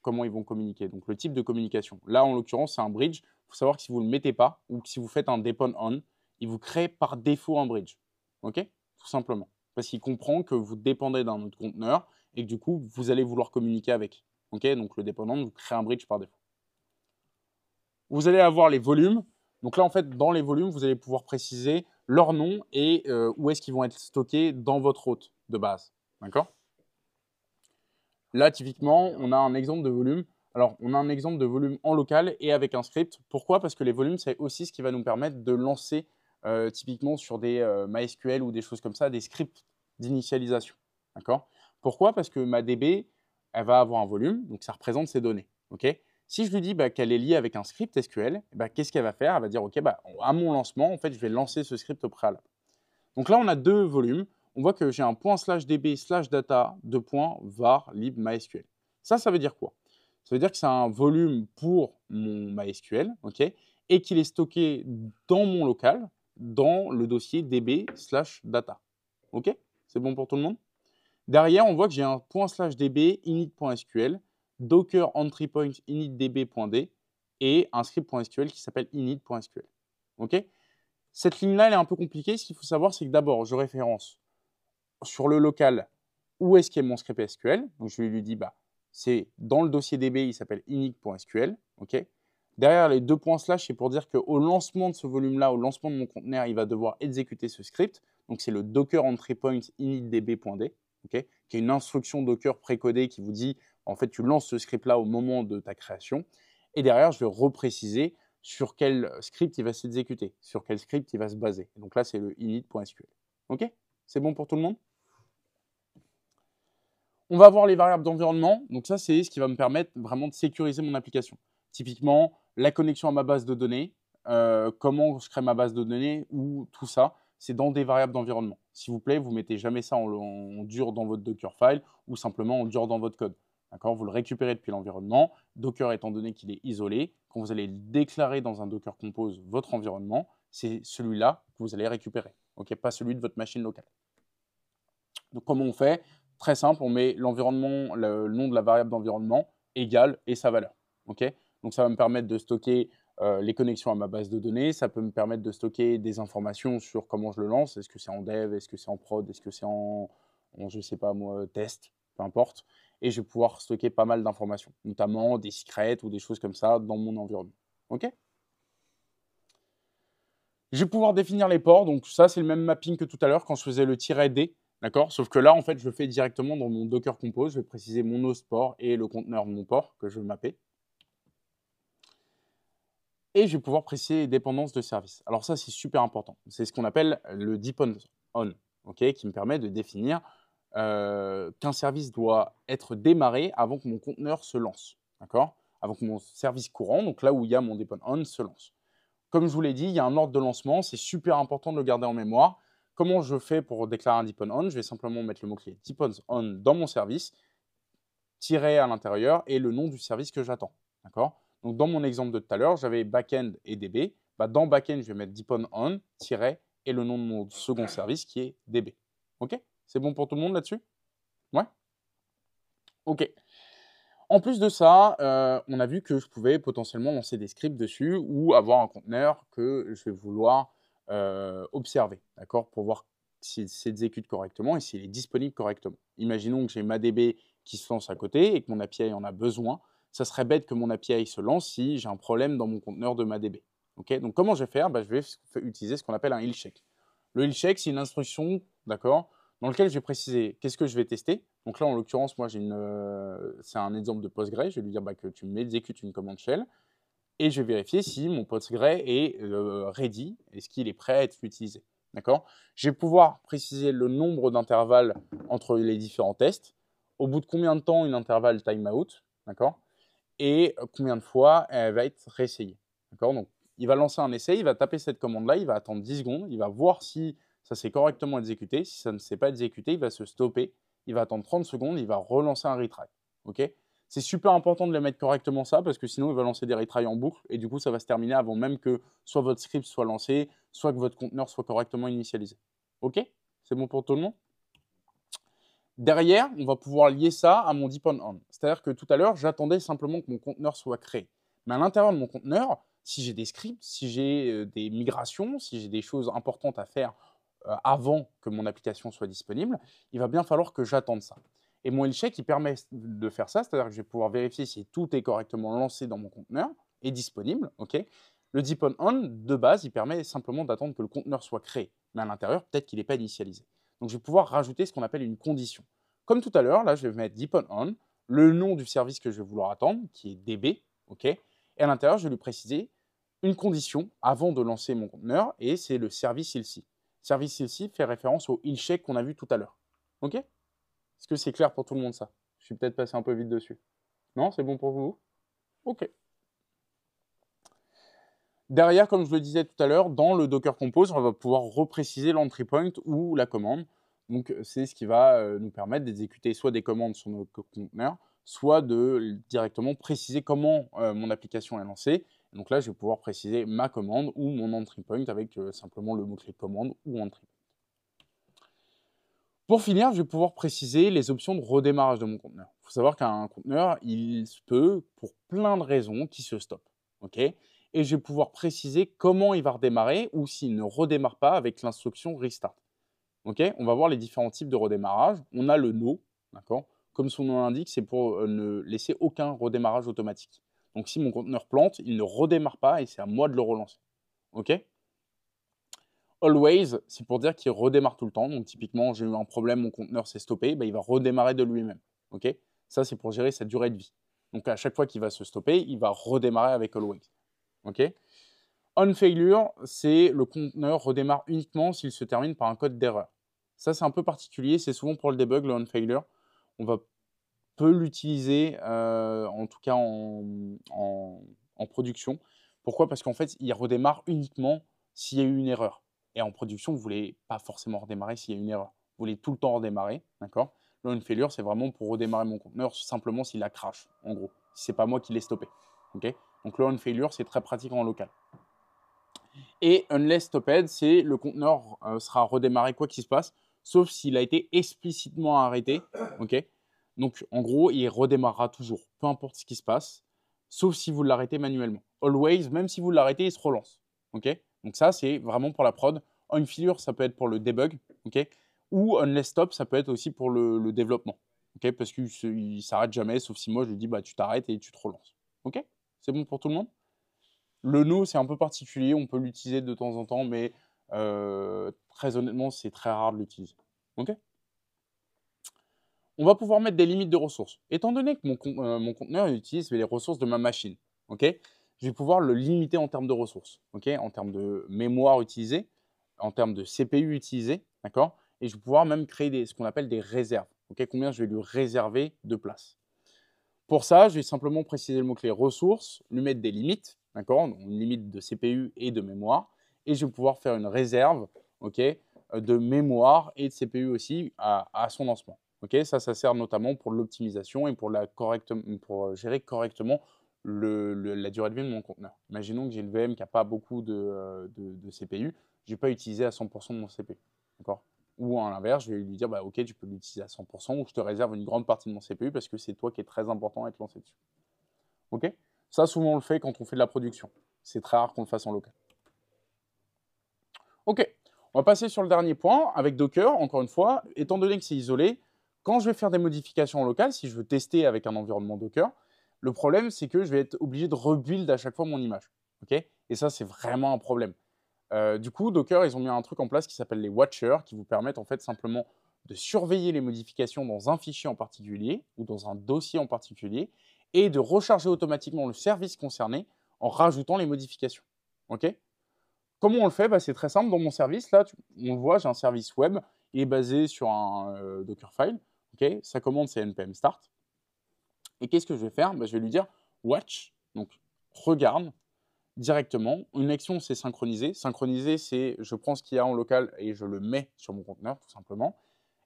comment ils vont communiquer. Donc, le type de communication. Là, en l'occurrence, c'est un bridge. Il faut savoir que si vous ne le mettez pas ou que si vous faites un depend on, il vous crée par défaut un bridge. OK? Tout simplement. Parce qu'il comprend que vous dépendez d'un autre conteneur et que du coup, vous allez vouloir communiquer avec. OK? Donc, le dépendant vous crée un bridge par défaut. Vous allez avoir les volumes. Donc là, en fait, dans les volumes, vous allez pouvoir préciser leur nom et où est-ce qu'ils vont être stockés dans votre hôte de base. D'accord? Là, typiquement, on a un exemple de volume. Alors, on a un exemple de volume en local et avec un script. Pourquoi? Parce que les volumes, c'est aussi ce qui va nous permettre de lancer typiquement sur des MySQL ou des choses comme ça, des scripts d'initialisation. D'accord? Pourquoi? Parce que ma DB, elle va avoir un volume, donc ça représente ses données. OK? Si je lui dis qu'elle est liée avec un script SQL, qu'est-ce qu'elle va faire? Elle va dire, OK, à mon lancement, en fait, je vais lancer ce script au préalable. Donc là, on a deux volumes. On voit que j'ai un ./db/data var lib MySQL. Ça veut dire quoi? Ça veut dire que c'est un volume pour mon MySQL, OK, et qu'il est stocké dans mon local, dans le dossier db/data. OK? C'est bon pour tout le monde? Derrière, on voit que j'ai un ./db init.sql, docker entry point initdb.d et un script.sql qui s'appelle init.sql. OK? Cette ligne-là, elle est un peu compliquée. Ce qu'il faut savoir, c'est que d'abord, je référence sur le local où est-ce qu'il y a mon script SQL. Donc, je lui dis, c'est dans le dossier DB, il s'appelle init.sql. OK? Derrière, les deux points slash, c'est pour dire qu'au lancement de ce volume-là, au lancement de mon conteneur, il va devoir exécuter ce script. Donc, c'est le docker entry point initdb.d, okay, qui est une instruction Docker précodée qui vous dit, en fait, tu lances ce script-là au moment de ta création. Et derrière, je vais repréciser sur quel script il va s'exécuter, sur quel script il va se baser. Donc là, c'est le init.sql. OK? C'est bon pour tout le monde? On va avoir les variables d'environnement. Donc ça, c'est ce qui va me permettre vraiment de sécuriser mon application. Typiquement, la connexion à ma base de données, comment je crée ma base de données, ou tout ça, c'est dans des variables d'environnement. S'il vous plaît, vous ne mettez jamais ça en dur dans votre Dockerfile ou simplement en dur dans votre code. Vous le récupérez depuis l'environnement. Docker, étant donné qu'il est isolé, quand vous allez déclarer dans un Docker Compose votre environnement, c'est celui-là que vous allez récupérer, okay, pas celui de votre machine locale. Donc, comment on fait? Très simple, on met l'environnement, le nom de la variable d'environnement égale et sa valeur. Okay, donc, ça va me permettre de stocker les connexions à ma base de données. Ça peut me permettre de stocker des informations sur comment je le lance. Est-ce que c'est en dev? Est-ce que c'est en prod? Est-ce que c'est en je ne sais pas moi, test? Peu importe. Et je vais pouvoir stocker pas mal d'informations, notamment des secrets ou des choses comme ça dans mon environnement. OK? Je vais pouvoir définir les ports. Donc, ça, c'est le même mapping que tout à l'heure quand je faisais le -d. D'accord? Sauf que là, en fait, je le fais directement dans mon Docker Compose. Je vais préciser mon host port et le conteneur de mon port que je veux mapper. Et je vais pouvoir préciser les dépendances de service. Alors ça, c'est super important. C'est ce qu'on appelle le depend on, okay, qui me permet de définir qu'un service doit être démarré avant que mon conteneur se lance. D'accord? Avant que mon service courant, donc là où il y a mon depend on, se lance. Comme je vous l'ai dit, il y a un ordre de lancement. C'est super important de le garder en mémoire. Comment je fais pour déclarer un depend on? Je vais simplement mettre le mot-clé depend on dans mon service, tirer à l'intérieur et le nom du service que j'attends. D'accord? Donc, dans mon exemple de tout à l'heure, j'avais backend et DB. Dans backend, je vais mettre depend on, tiret, et le nom de mon second service qui est DB. OK? C'est bon pour tout le monde là-dessus? Ouais? OK. En plus de ça, on a vu que je pouvais potentiellement lancer des scripts dessus ou avoir un conteneur que je vais vouloir observer, d'accord, pour voir s'il s'exécute correctement et s'il est disponible correctement. Imaginons que j'ai ma DB qui se lance à côté et que mon API en a besoin. Ça serait bête que mon API se lance si j'ai un problème dans mon conteneur de ma DB. Okay, donc, comment je vais faire? Je vais utiliser ce qu'on appelle un health check. Le health check, c'est une instruction, d'accord, dans laquelle je vais préciser qu'est-ce que je vais tester. Donc là, en l'occurrence, moi, c'est un exemple de Postgre. Je vais lui dire que tu m'exécutes une commande shell et je vais vérifier si mon Postgre est ready, est-ce qu'il est prêt à être utilisé. D'accord? Je vais pouvoir préciser le nombre d'intervalles entre les différents tests. au bout de combien de temps une intervalle timeout, d'accord, et combien de fois elle va être réessayée. D'accord. Donc, il va lancer un essai, il va taper cette commande-là, il va attendre 10 secondes, il va voir si ça s'est correctement exécuté. Si ça ne s'est pas exécuté, il va se stopper, il va attendre 30 secondes, il va relancer un retry. Okay. C'est super important de le mettre correctement ça, parce que sinon, il va lancer des retries en boucle, et du coup, ça va se terminer avant même que soit votre script soit lancé, soit que votre conteneur soit correctement initialisé. OK? C'est bon pour tout le monde? Derrière, on va pouvoir lier ça à mon depend on. C'est-à-dire que tout à l'heure, j'attendais simplement que mon conteneur soit créé. Mais à l'intérieur de mon conteneur, si j'ai des scripts, si j'ai des migrations, si j'ai des choses importantes à faire avant que mon application soit disponible, il va bien falloir que j'attende ça. Et mon health-check, il permet de faire ça, c'est-à-dire que je vais pouvoir vérifier si tout est correctement lancé dans mon conteneur et disponible. Okay. Le depend on, de base, il permet simplement d'attendre que le conteneur soit créé. Mais à l'intérieur, peut-être qu'il n'est pas initialisé. Donc, je vais pouvoir rajouter ce qu'on appelle une condition. Comme tout à l'heure, là, je vais mettre depend on, le nom du service que je vais vouloir attendre, qui est DB, ok. Et à l'intérieur, je vais lui préciser une condition avant de lancer mon conteneur, et c'est le service ilsi. Service ilsi fait référence au health-check qu'on a vu tout à l'heure. Ok. Est-ce que c'est clair pour tout le monde ça? Je suis peut-être passé un peu vite dessus. Non, c'est bon pour vous? Ok. Derrière, comme je le disais tout à l'heure, dans le Docker Compose, on va pouvoir repréciser l'entry point ou la commande. Donc, c'est ce qui va nous permettre d'exécuter soit des commandes sur notre conteneur, soit de directement préciser comment mon application est lancée. Donc là, je vais pouvoir préciser ma commande ou mon entry point avec simplement le mot-clé commande ou entry point. Pour finir, je vais pouvoir préciser les options de redémarrage de mon conteneur. Il faut savoir qu'un conteneur, il se peut, pour plein de raisons, qu'il se stoppe. Okay. Et je vais pouvoir préciser comment il va redémarrer ou s'il ne redémarre pas avec l'instruction restart. Okay. On va voir les différents types de redémarrage. On a le no, d'accord. Comme son nom l'indique, c'est pour ne laisser aucun redémarrage automatique. Donc si mon conteneur plante, il ne redémarre pas et c'est à moi de le relancer. Okay. Always, c'est pour dire qu'il redémarre tout le temps. Donc, typiquement, j'ai eu un problème, mon conteneur s'est stoppé, ben, il va redémarrer de lui-même. Okay. Ça, c'est pour gérer sa durée de vie. Donc, à chaque fois qu'il va se stopper, il va redémarrer avec Always. Okay. On failure, c'est le conteneur redémarre uniquement s'il se termine par un code d'erreur. Ça, c'est un peu particulier. C'est souvent pour le debug, le on failure. On peut l'utiliser, en tout cas en production. Pourquoi? Parce qu'en fait, il redémarre uniquement s'il y a eu une erreur. Et en production, vous ne voulez pas forcément redémarrer s'il y a une erreur. Vous voulez tout le temps redémarrer, d'accord? Le on failure, c'est vraiment pour redémarrer mon conteneur simplement s'il a crash, en gros. Si ce n'est pas moi qui l'ai stoppé. Okay. Donc le on failure, c'est très pratique en local. Et unless stopped, c'est le conteneur sera redémarré quoi qu'il se passe, sauf s'il a été explicitement arrêté. Okay. Donc en gros, il redémarrera toujours, peu importe ce qui se passe, sauf si vous l'arrêtez manuellement. Always, même si vous l'arrêtez, il se relance. Okay. Donc ça, c'est vraiment pour la prod. On failure, ça peut être pour le debug, okay, ou unless stop, ça peut être aussi pour le développement, okay, parce qu'il ne s'arrête jamais, sauf si moi je lui dis bah, tu t'arrêtes et tu te relances. Ok. C'est bon pour tout le monde? Le no, c'est un peu particulier, on peut l'utiliser de temps en temps, mais très honnêtement, c'est très rare de l'utiliser. Ok. On va pouvoir mettre des limites de ressources. Étant donné que mon conteneur utilise les ressources de ma machine, okay, je vais pouvoir le limiter en termes de ressources, okay, en termes de mémoire utilisée, en termes de CPU utilisée, d'accord, et je vais pouvoir même créer ce qu'on appelle des réserves. Okay, combien je vais lui réserver de place. Pour ça, je vais simplement préciser le mot-clé ressources, lui mettre des limites, d'accord, une limite de CPU et de mémoire, et je vais pouvoir faire une réserve, okay, de mémoire et de CPU aussi à son lancement. Okay, ça sert notamment pour l'optimisation et pour gérer correctement la durée de vie de mon conteneur. Imaginons que j'ai une VM qui n'a pas beaucoup de CPU, je ne vais pas utiliser à 100% de mon CPU. Ou à l'inverse, je vais lui dire bah, ok, tu peux l'utiliser à 100% ou je te réserve une grande partie de mon CPU parce que c'est toi qui est très important à être lancé dessus. Okay, ça, souvent, on le fait quand on fait de la production. C'est très rare qu'on le fasse en local. Ok, on va passer sur le dernier point avec Docker. Encore une fois, étant donné que c'est isolé, quand je vais faire des modifications en local, si je veux tester avec un environnement Docker, le problème, c'est que je vais être obligé de rebuild à chaque fois mon image. Okay, et ça, c'est vraiment un problème. Du coup, Docker, ils ont mis un truc en place qui s'appelle les Watchers, qui vous permettent en fait simplement de surveiller les modifications dans un fichier en particulier ou dans un dossier en particulier et de recharger automatiquement le service concerné en rajoutant les modifications. Okay. Comment on le fait? C'est très simple. Dans mon service, là, on le voit, j'ai un service web, il est basé sur un Dockerfile. ok. Sa commande, c'est npm start. Et qu'est-ce que je vais faire? Je vais lui dire watch, donc regarde directement. Une action, c'est synchroniser. Synchroniser, c'est je prends ce qu'il y a en local et je le mets sur mon conteneur, tout simplement.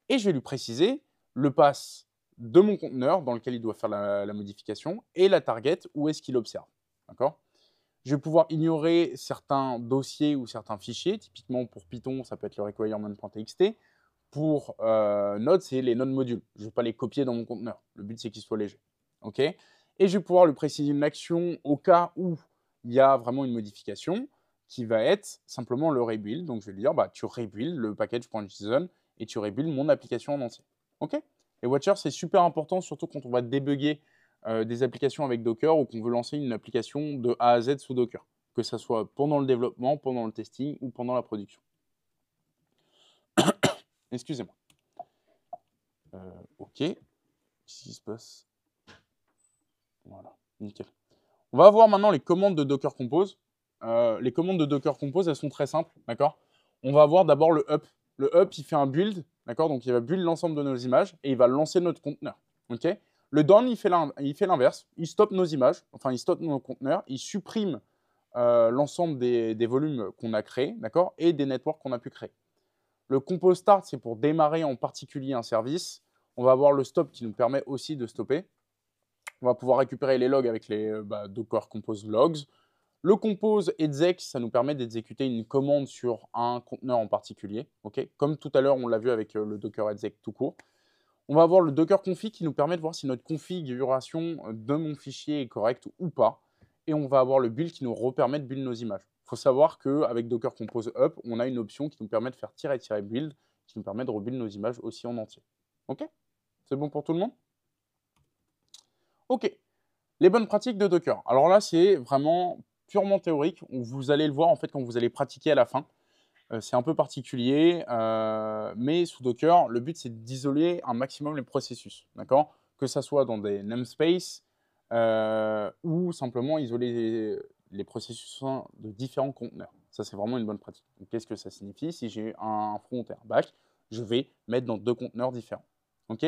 Et je vais lui préciser le pass de mon conteneur dans lequel il doit faire la modification et la target où est-ce qu'il observe. D'accord? Je vais pouvoir ignorer certains dossiers ou certains fichiers. Typiquement, pour Python, ça peut être le requirement.txt. Pour Node, c'est les Node modules. Je ne vais pas les copier dans mon conteneur. Le but, c'est qu'ils soient légers. OK? Et je vais pouvoir lui préciser une action au cas où il y a vraiment une modification qui va être simplement le rebuild. Donc, je vais lui dire, tu rebuild le package.json et tu rebuild mon application en entier. OK? Et Watcher, c'est super important, surtout quand on va débugger des applications avec Docker ou qu'on veut lancer une application de A à Z sous Docker, que ce soit pendant le développement, pendant le testing ou pendant la production. Excusez-moi. OK. Qu'est-ce qui se passe? Voilà, nickel. On va voir maintenant les commandes de Docker Compose. Les commandes de Docker Compose, elles sont très simples, d'accord? On va avoir d'abord le up. Le up, il fait un build, d'accord? Donc, il va build l'ensemble de nos images et il va lancer notre conteneur, ok? Le down, il fait l'inverse. Il stoppe nos images, enfin, il stoppe nos conteneurs, il supprime l'ensemble des volumes qu'on a créés, d'accord? Et des networks qu'on a pu créer. Le compose start, c'est pour démarrer en particulier un service. On va avoir le stop qui nous permet aussi de stopper. On va pouvoir récupérer les logs avec les Docker Compose logs. Le compose exec, ça nous permet d'exécuter une commande sur un conteneur en particulier. Okay, comme tout à l'heure, on l'a vu avec le Docker exec tout court. On va avoir le Docker config qui nous permet de voir si notre configuration de mon fichier est correcte ou pas. Et on va avoir le build qui nous permet de build nos images. Il faut savoir qu'avec Docker Compose Up, on a une option qui nous permet de faire -build, qui nous permet de rebuild nos images aussi en entier. Ok? C'est bon pour tout le monde? Ok. Les bonnes pratiques de Docker. Alors là, c'est vraiment purement théorique. Vous allez le voir en fait quand vous allez pratiquer à la fin. C'est un peu particulier, mais sous Docker, le but c'est d'isoler un maximum les processus, d'accord? Que ça soit dans des namespaces ou simplement isoler les processus de différents conteneurs. Ça, c'est vraiment une bonne pratique. Qu'est-ce que ça signifie? Si j'ai un front et un back, je vais mettre dans 2 conteneurs différents. Ok?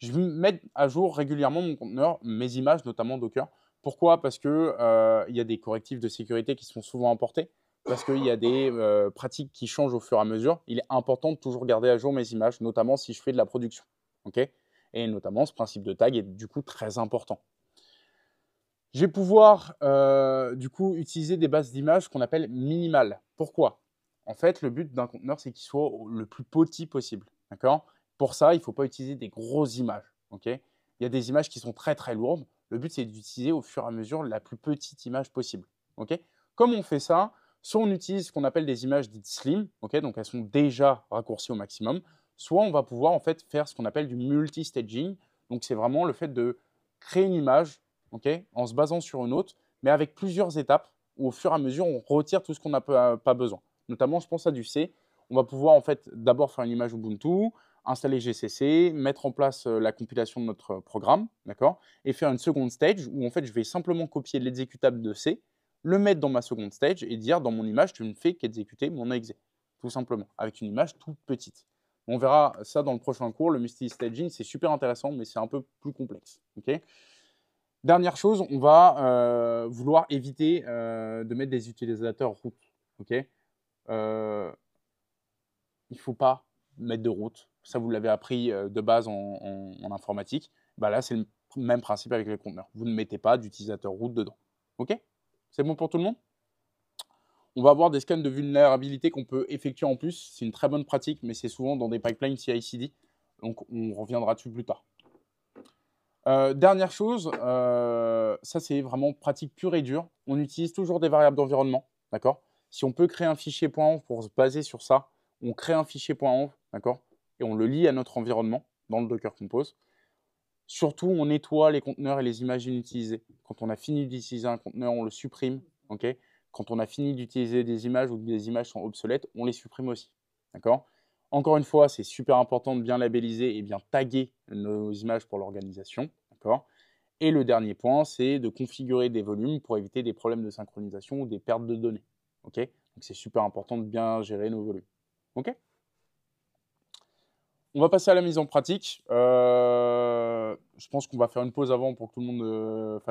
Je vais mettre à jour régulièrement mon conteneur, mes images, notamment Docker. Pourquoi? Parce qu'il y a des correctifs de sécurité qui sont souvent apportés, parce qu'il y a des pratiques qui changent au fur et à mesure. Il est important de toujours garder à jour mes images, notamment si je fais de la production. Okay, et notamment, ce principe de tag est du coup très important. Je vais pouvoir du coup utiliser des bases d'images qu'on appelle minimales. Pourquoi? En fait, le but d'un conteneur, c'est qu'il soit le plus petit possible. D'accord? Pour ça, il ne faut pas utiliser des grosses images. Okay, il y a des images qui sont très très lourdes. Le but, c'est d'utiliser au fur et à mesure la plus petite image possible. Okay, comme on fait ça, soit on utilise ce qu'on appelle des images dites slim, okay, donc elles sont déjà raccourcies au maximum, soit on va pouvoir en fait faire ce qu'on appelle du multi-staging. Donc c'est vraiment le fait de créer une image, okay, en se basant sur une autre, mais avec plusieurs étapes où au fur et à mesure on retire tout ce qu'on n'a pas besoin. Notamment, je pense à du C. On va pouvoir en fait d'abord faire une image Ubuntu, installer GCC, mettre en place la compilation de notre programme, d'accord, et faire une seconde stage où en fait je vais simplement copier l'exécutable de C, le mettre dans ma seconde stage et dire dans mon image tu ne fais qu'exécuter mon exe, tout simplement, avec une image toute petite. On verra ça dans le prochain cours. Le multi-staging, c'est super intéressant, mais c'est un peu plus complexe. Okay, dernière chose, on va vouloir éviter de mettre des utilisateurs root. Okay, il ne faut pas mettre de root. Ça, vous l'avez appris de base en informatique. Là, c'est le même principe avec les conteneurs. Vous ne mettez pas d'utilisateur root dedans. OK? C'est bon pour tout le monde? On va avoir des scans de vulnérabilité qu'on peut effectuer en plus. C'est une très bonne pratique, mais c'est souvent dans des pipelines CI/CD. Donc, on reviendra dessus plus tard. Dernière chose, ça, c'est vraiment pratique pure et dure. On utilise toujours des variables d'environnement. D'accord? Si on peut créer un fichier .env pour se baser sur ça, on crée un fichier .env, d'accord, et on le lie à notre environnement dans le Docker Compose. Surtout, on nettoie les conteneurs et les images inutilisées. Quand on a fini d'utiliser un conteneur, on le supprime. Okay, quand on a fini d'utiliser des images ou que des images sont obsolètes, on les supprime aussi. D'accord? Encore une fois, c'est super important de bien labelliser et bien taguer nos images pour l'organisation. D'accord? Et le dernier point, c'est de configurer des volumes pour éviter des problèmes de synchronisation ou des pertes de données. Okay, donc, c'est super important de bien gérer nos volumes. Okay, On va passer à la mise en pratique. Je pense qu'on va faire une pause avant pour que tout le monde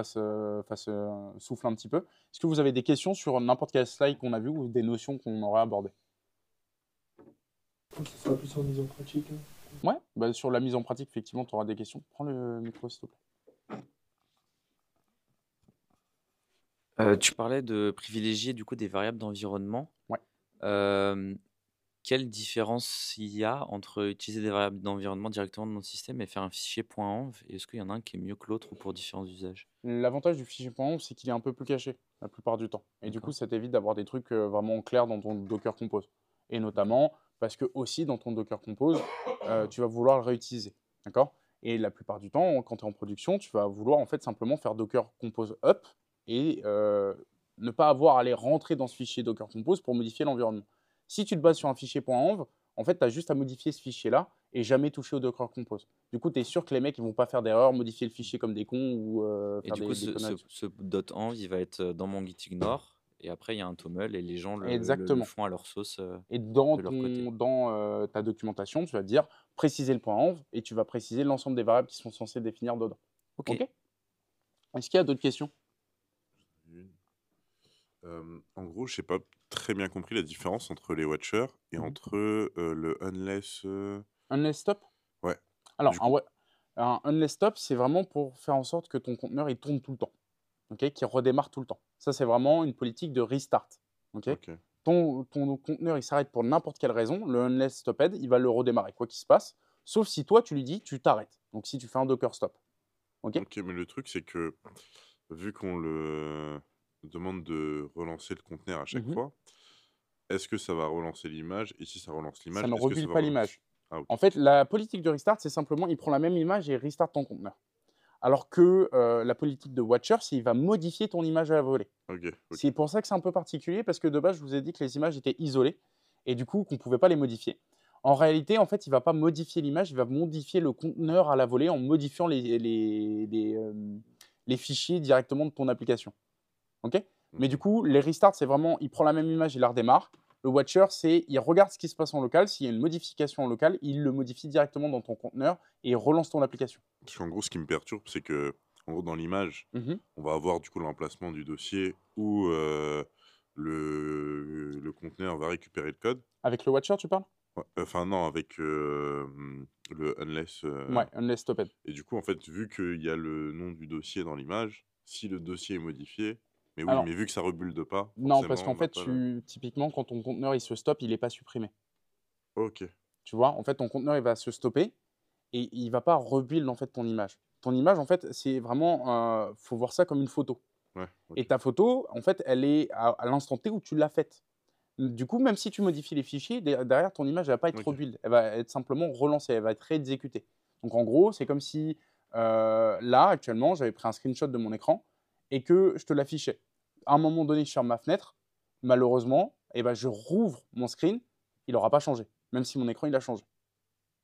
souffle un petit peu. Est-ce que vous avez des questions sur n'importe quel slide qu'on a vu ou des notions qu'on aurait abordées? Ça sera plus en mise en pratique. Hein. Ouais, bah, sur la mise en pratique, effectivement, tu auras des questions. Prends le micro, s'il te plaît. Tu parlais de privilégier du coup des variables d'environnement. Ouais. Quelle différence il y a entre utiliser des variables d'environnement directement dans le système et faire un fichier .env? Et est-ce qu'il y en a un qui est mieux que l'autre pour différents usages? L'avantage du fichier .env, c'est qu'il est un peu plus caché la plupart du temps. Et du coup, ça t'évite d'avoir des trucs vraiment clairs dans ton Docker Compose. Et notamment parce que aussi dans ton Docker Compose, tu vas vouloir le réutiliser. D'accord? Et la plupart du temps, quand tu es en production, tu vas vouloir en fait simplement faire Docker Compose up et ne pas avoir à aller rentrer dans ce fichier Docker Compose pour modifier l'environnement. Si tu te bases sur un fichier .env, en fait, tu as juste à modifier ce fichier-là et jamais toucher au Docker Compose. Du coup, tu es sûr que les mecs ne vont pas faire d'erreur, modifier le fichier comme des cons ou Et faire du coup, des conneries. ce .env, il va être dans mon gitignore. Et après, il y a un toml et les gens le Exactement. font à leur sauce Et dans, de leur côté. dans ta documentation, tu vas dire préciser le .env et tu vas préciser l'ensemble des variables qui sont censées définir dedans. Ok. Ok. Est-ce qu'il y a d'autres questions? En gros, je n'ai pas très bien compris la différence entre les watchers et entre le unless. Unless stop? Ouais. Alors, Du coup- un unless stop, c'est vraiment pour faire en sorte que ton conteneur il tourne tout le temps, ok, qu'il redémarre tout le temps. Ça, c'est vraiment une politique de restart. Ok. Ok. Ton conteneur il s'arrête pour n'importe quelle raison, le unless stopped, il va le redémarrer, quoi qu'il se passe, sauf si toi, tu lui dis tu t'arrêtes. Donc, si tu fais un docker stop. Ok. Ok, mais le truc, c'est que vu qu'on le demande de relancer le conteneur à chaque Mhm. fois, est-ce que ça va relancer l'image? Et si ça relance l'image, Ça ne est-ce que ça rebuild va pas relancer- l'image. Ah, ok. En fait, la politique de restart, c'est simplement, il prend la même image et restart ton conteneur. Alors que la politique de Watcher, c'est il va modifier ton image à la volée. Ok. C'est pour ça que c'est un peu particulier, parce que de base, je vous ai dit que les images étaient isolées, et du coup, qu'on ne pouvait pas les modifier. En réalité, en fait, il ne va pas modifier l'image, il va modifier le conteneur à la volée en modifiant les fichiers directement de ton application. Ok. Mais du coup, les restarts, c'est vraiment, il prend la même image, il la redémarre. Le Watcher, c'est, il regarde ce qui se passe en local. S'il y a une modification en local, il le modifie directement dans ton conteneur et il relance ton application. Parce qu'en gros, ce qui me perturbe, c'est que en gros, dans l'image, Mhm. on va avoir du coup l'emplacement du dossier où le conteneur va récupérer le code. Avec le Watcher, tu parles? Ouais, enfin, non, avec le unless. Ouais, unless stopped. Et du coup, en fait, vu qu'il y a le nom du dossier dans l'image, si le dossier est modifié, mais oui, Alors, mais vu que ça rebuilde pas, non, parce forcément, qu'en on n'a fait, pas le- typiquement, quand ton conteneur il se stoppe, il n'est pas supprimé. Ok. Tu vois, en fait, ton conteneur il va se stopper et il va pas rebuild en fait ton image. Ton image, en fait, c'est vraiment, faut voir ça comme une photo. Ouais, ok. Et ta photo, en fait, elle est à l'instant T où tu l'as faite. Du coup, même si tu modifies les fichiers, derrière, ton image ne va pas être Ok. rebuild. Elle va être simplement relancée, elle va être réexécutée. Donc, en gros, c'est comme si, là, actuellement, j'avais pris un screenshot de mon écran et que je te l'affichais. À un moment donné, je ferme ma fenêtre. Malheureusement, eh ben, je rouvre mon screen. Il n'aura pas changé, même si mon écran il a changé.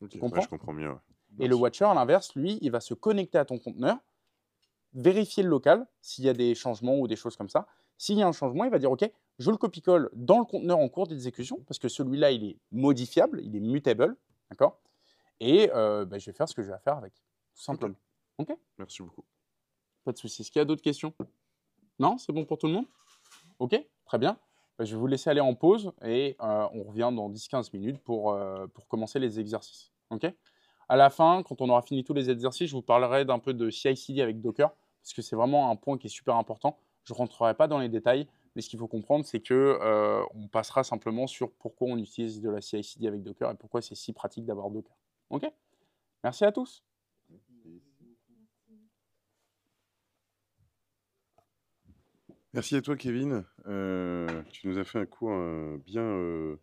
Ok, Tu ouais, comprends? je comprends mieux. Ouais. Et le Merci. Watcher, à l'inverse, lui, il va se connecter à ton conteneur, vérifier le local, s'il y a des changements ou des choses comme ça. S'il y a un changement, il va dire, OK, je le copie-colle dans le conteneur en cours d'exécution, parce que celui-là, il est modifiable, il est mutable, d'accord? Et bah, je vais faire ce que j'ai à faire avec, tout simplement. OK? Merci beaucoup. Pas de souci. Est-ce qu'il y a d'autres questions? Non? C'est bon pour tout le monde? OK? Très bien. Bah, je vais vous laisser aller en pause et on revient dans 10-15 minutes pour commencer les exercices. OK? À la fin, quand on aura fini tous les exercices, je vous parlerai d'un peu de CI/CD avec Docker, parce que c'est vraiment un point qui est super important. Je ne rentrerai pas dans les détails, mais ce qu'il faut comprendre, c'est que on passera simplement sur pourquoi on utilise de la CI/CD avec Docker et pourquoi c'est si pratique d'avoir Docker. OK? Merci à tous. Merci à toi, Kevin. Tu nous as fait un cours bien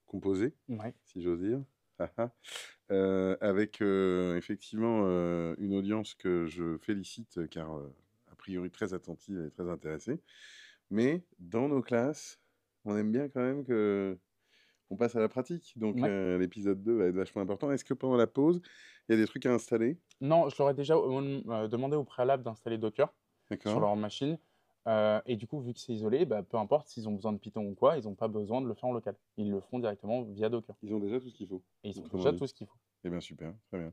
composé, Ouais. si j'ose dire. Avec effectivement une audience que je félicite car a priori très attentive et très intéressée. Mais dans nos classes, on aime bien quand même qu'on passe à la pratique. Donc Ouais. l'épisode 2 va être vachement important. Est-ce que pendant la pause, il y a des trucs à installer? Non, je leur ai déjà demandé au préalable d'installer Docker sur D'accord. leur machine. Et du coup, vu que c'est isolé, bah, peu importe s'ils ont besoin de Python ou quoi, ils n'ont pas besoin de le faire en local. Ils le feront directement via Docker. Ils ont déjà tout ce qu'il faut. Et ils ont Autrement déjà dit. tout ce qu'il faut. Eh bien, super, très bien.